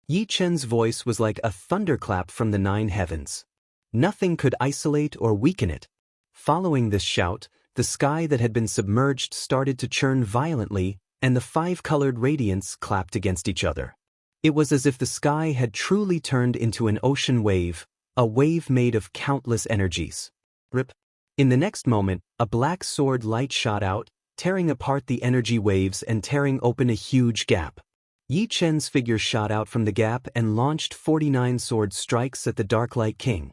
Yi Chen's voice was like a thunderclap from the 9 heavens. Nothing could isolate or weaken it. Following this shout, the sky that had been submerged started to churn violently, and the 5-colored radiants clapped against each other. It was as if the sky had truly turned into an ocean wave, a wave made of countless energies. Rip. In the next moment, a black sword light shot out, tearing apart the energy waves and tearing open a huge gap. Yi Chen's figure shot out from the gap and launched 49 sword strikes at the Darklight King.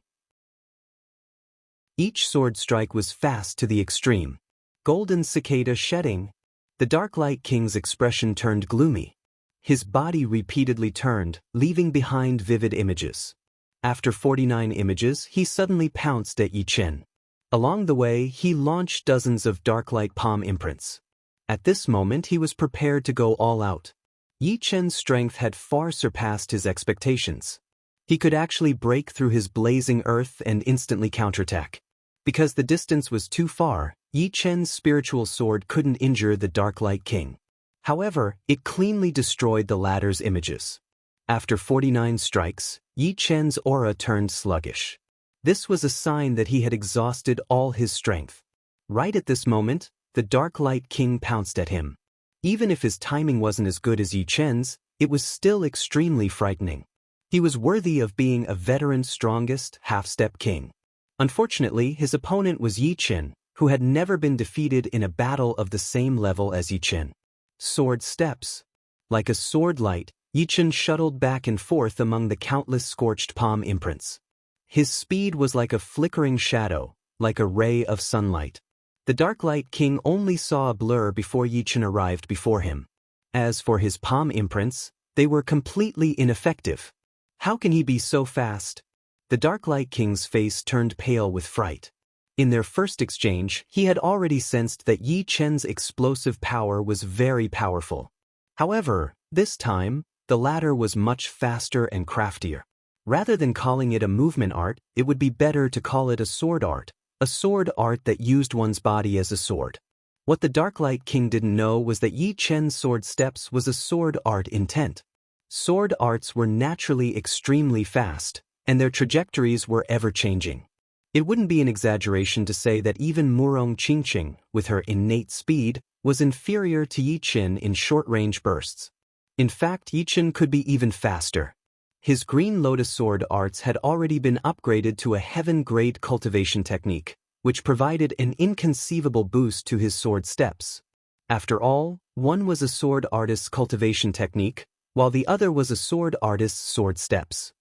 Each sword strike was fast to the extreme. Golden cicada shedding. The Darklight King's expression turned gloomy. His body repeatedly turned, leaving behind vivid images. After 49 images, he suddenly pounced at Yi Chen. Along the way, he launched dozens of Darklight Palm imprints. At this moment, he was prepared to go all out. Yi Chen's strength had far surpassed his expectations. He could actually break through his blazing earth and instantly counterattack. Because the distance was too far, Yi Chen's spiritual sword couldn't injure the Darklight King. However, it cleanly destroyed the latter's images. After 49 strikes, Yi Chen's aura turned sluggish. This was a sign that he had exhausted all his strength. Right at this moment, the Darklight King pounced at him. Even if his timing wasn't as good as Yi Chen's, it was still extremely frightening. He was worthy of being a veteran strongest half-step king. Unfortunately, his opponent was Yi Chen, who had never been defeated in a battle of the same level as Yi Chen. Sword steps. Like a sword light, Yi Chen shuttled back and forth among the countless scorched palm imprints. His speed was like a flickering shadow, like a ray of sunlight. The Darklight King only saw a blur before Yi Chen arrived before him. As for his palm imprints, they were completely ineffective. How can he be so fast? The Darklight King's face turned pale with fright. In their first exchange, he had already sensed that Yi Chen's explosive power was very powerful. However, this time, the latter was much faster and craftier. Rather than calling it a movement art, it would be better to call it a sword art that used one's body as a sword. What the Darklight King didn't know was that Yi Chen's sword steps was a sword art intent. Sword arts were naturally extremely fast, and their trajectories were ever-changing. It wouldn't be an exaggeration to say that even Murong Qingqing, with her innate speed, was inferior to Yi Chen in short-range bursts. In fact, Yi Chen could be even faster. His Green Lotus sword arts had already been upgraded to a heaven-grade cultivation technique, which provided an inconceivable boost to his sword steps. After all, one was a sword artist's cultivation technique, while the other was a sword artist's sword steps.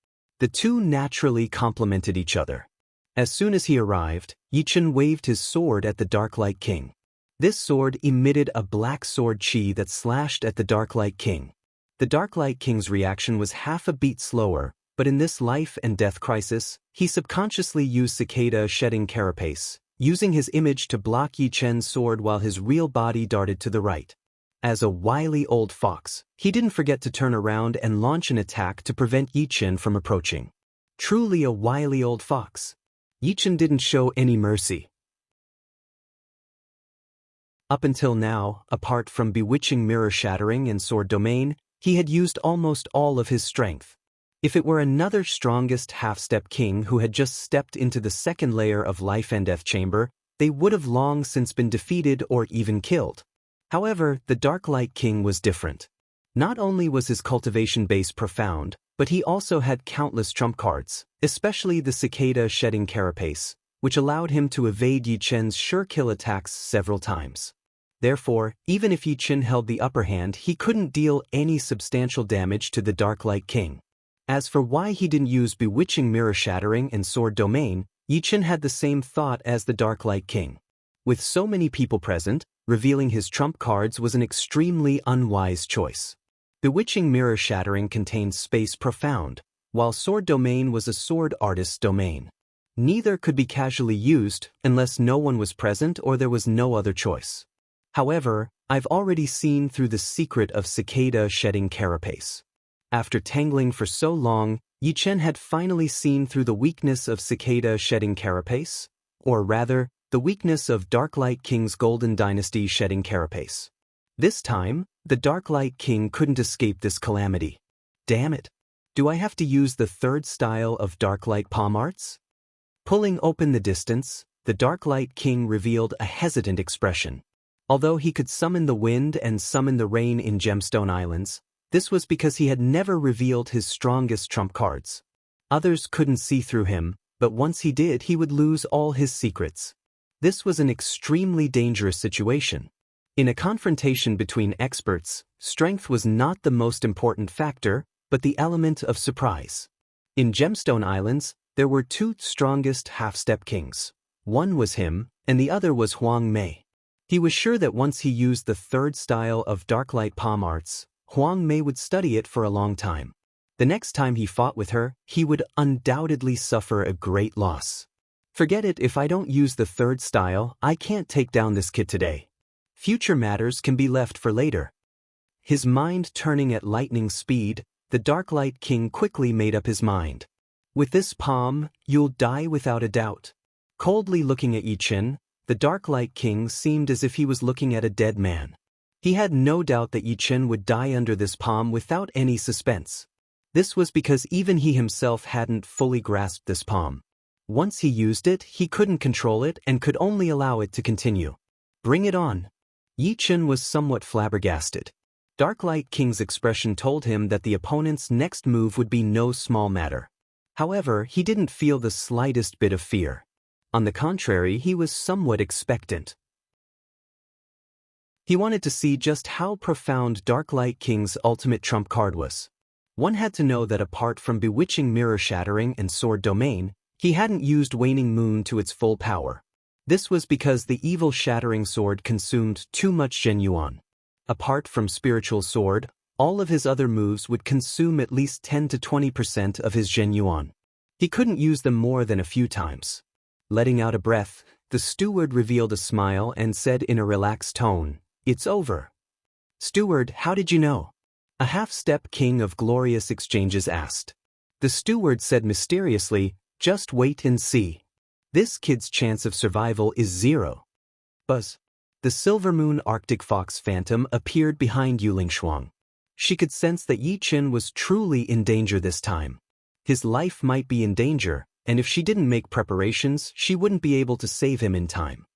The two naturally complemented each other. As soon as he arrived, Yichen waved his sword at the Dark-Light King. This sword emitted a black sword chi that slashed at the Dark-Light King. The Dark-Light King's reaction was half a beat slower, but in this life and death crisis, he subconsciously used Cicada shedding carapace, using his image to block Yichen's sword while his real body darted to the right. As a wily old fox, he didn't forget to turn around and launch an attack to prevent Yichen from approaching. Truly a wily old fox. Yichen didn't show any mercy. Up until now, apart from bewitching mirror shattering and sword domain, he had used almost all of his strength. If it were another strongest half-step king who had just stepped into the second layer of life and death chamber, they would have long since been defeated or even killed. However, the Dark-Light King was different. Not only was his cultivation base profound, but he also had countless trump cards, especially the Cicada shedding carapace, which allowed him to evade Yichen's sure kill attacks several times. Therefore, even if Yichen held the upper hand, he couldn't deal any substantial damage to the Dark-Light King. As for why he didn't use bewitching mirror shattering and sword domain, Yichen had the same thought as the Dark-Light King. With so many people present, revealing his trump cards was an extremely unwise choice. Bewitching mirror shattering contained space profound, while sword domain was a sword artist's domain. Neither could be casually used unless no one was present or there was no other choice. However, I've already seen through the secret of Cicada shedding carapace. After tangling for so long, Yichen had finally seen through the weakness of Cicada shedding carapace, or rather, the weakness of Dark-Light King's Golden Dynasty shedding carapace. This time, the Dark-Light King couldn't escape this calamity. Damn it! Do I have to use the third style of Dark-Light palm arts? Pulling open the distance, the Dark-Light King revealed a hesitant expression. Although he could summon the wind and summon the rain in Gemstone Islands, this was because he had never revealed his strongest trump cards. Others couldn't see through him, but once he did, he would lose all his secrets. This was an extremely dangerous situation. In a confrontation between experts, strength was not the most important factor, but the element of surprise. In Gemstone Islands, there were two strongest half-step kings. One was him, and the other was Huang Mei. He was sure that once he used the third style of Dark-Light palm arts, Huang Mei would study it for a long time. The next time he fought with her, he would undoubtedly suffer a great loss. Forget it, if I don't use the third style, I can't take down this kid today. Future matters can be left for later. His mind turning at lightning speed, the Dark-Light King quickly made up his mind. With this palm, you'll die without a doubt. Coldly looking at Yichen, the Dark-Light King seemed as if he was looking at a dead man. He had no doubt that Yichen would die under this palm without any suspense. This was because even he himself hadn't fully grasped this palm. Once he used it, he couldn't control it and could only allow it to continue. Bring it on. Yichen was somewhat flabbergasted. Dark-Light King's expression told him that the opponent's next move would be no small matter. However, he didn't feel the slightest bit of fear. On the contrary, he was somewhat expectant. He wanted to see just how profound Dark-Light King's ultimate trump card was. One had to know that apart from bewitching mirror shattering and sword domain, he hadn't used Waning Moon to its full power. This was because the evil shattering sword consumed too much Zhen Yuan. Apart from spiritual sword, all of his other moves would consume at least 10 to 20% of his Zhen Yuan. He couldn't use them more than a few times. Letting out a breath, the steward revealed a smile and said in a relaxed tone, "It's over." "Steward, how did you know?" A half-step king of glorious exchanges asked. The steward said mysteriously, "Just wait and see. This kid's chance of survival is 0. Buzz. The Silver Moon Arctic Fox Phantom appeared behind Yuling Shuang. She could sense that Yichen was truly in danger this time. His life might be in danger, and if she didn't make preparations, she wouldn't be able to save him in time.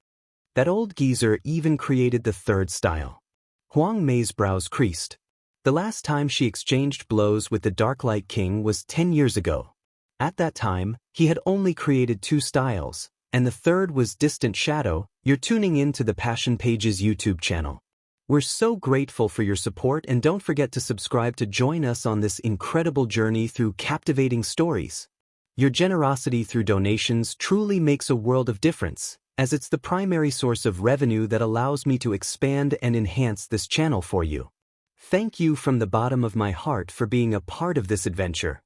That old geezer even created the third style. Huang Mei's brows creased. The last time she exchanged blows with the Darklight King was 10 years ago. At that time, he had only created 2 styles, and the third was Distant Shadow. You're tuning in to the Passion Pages YouTube channel. We're so grateful for your support, and don't forget to subscribe to join us on this incredible journey through captivating stories. Your generosity through donations truly makes a world of difference, as it's the primary source of revenue that allows me to expand and enhance this channel for you. Thank you from the bottom of my heart for being a part of this adventure.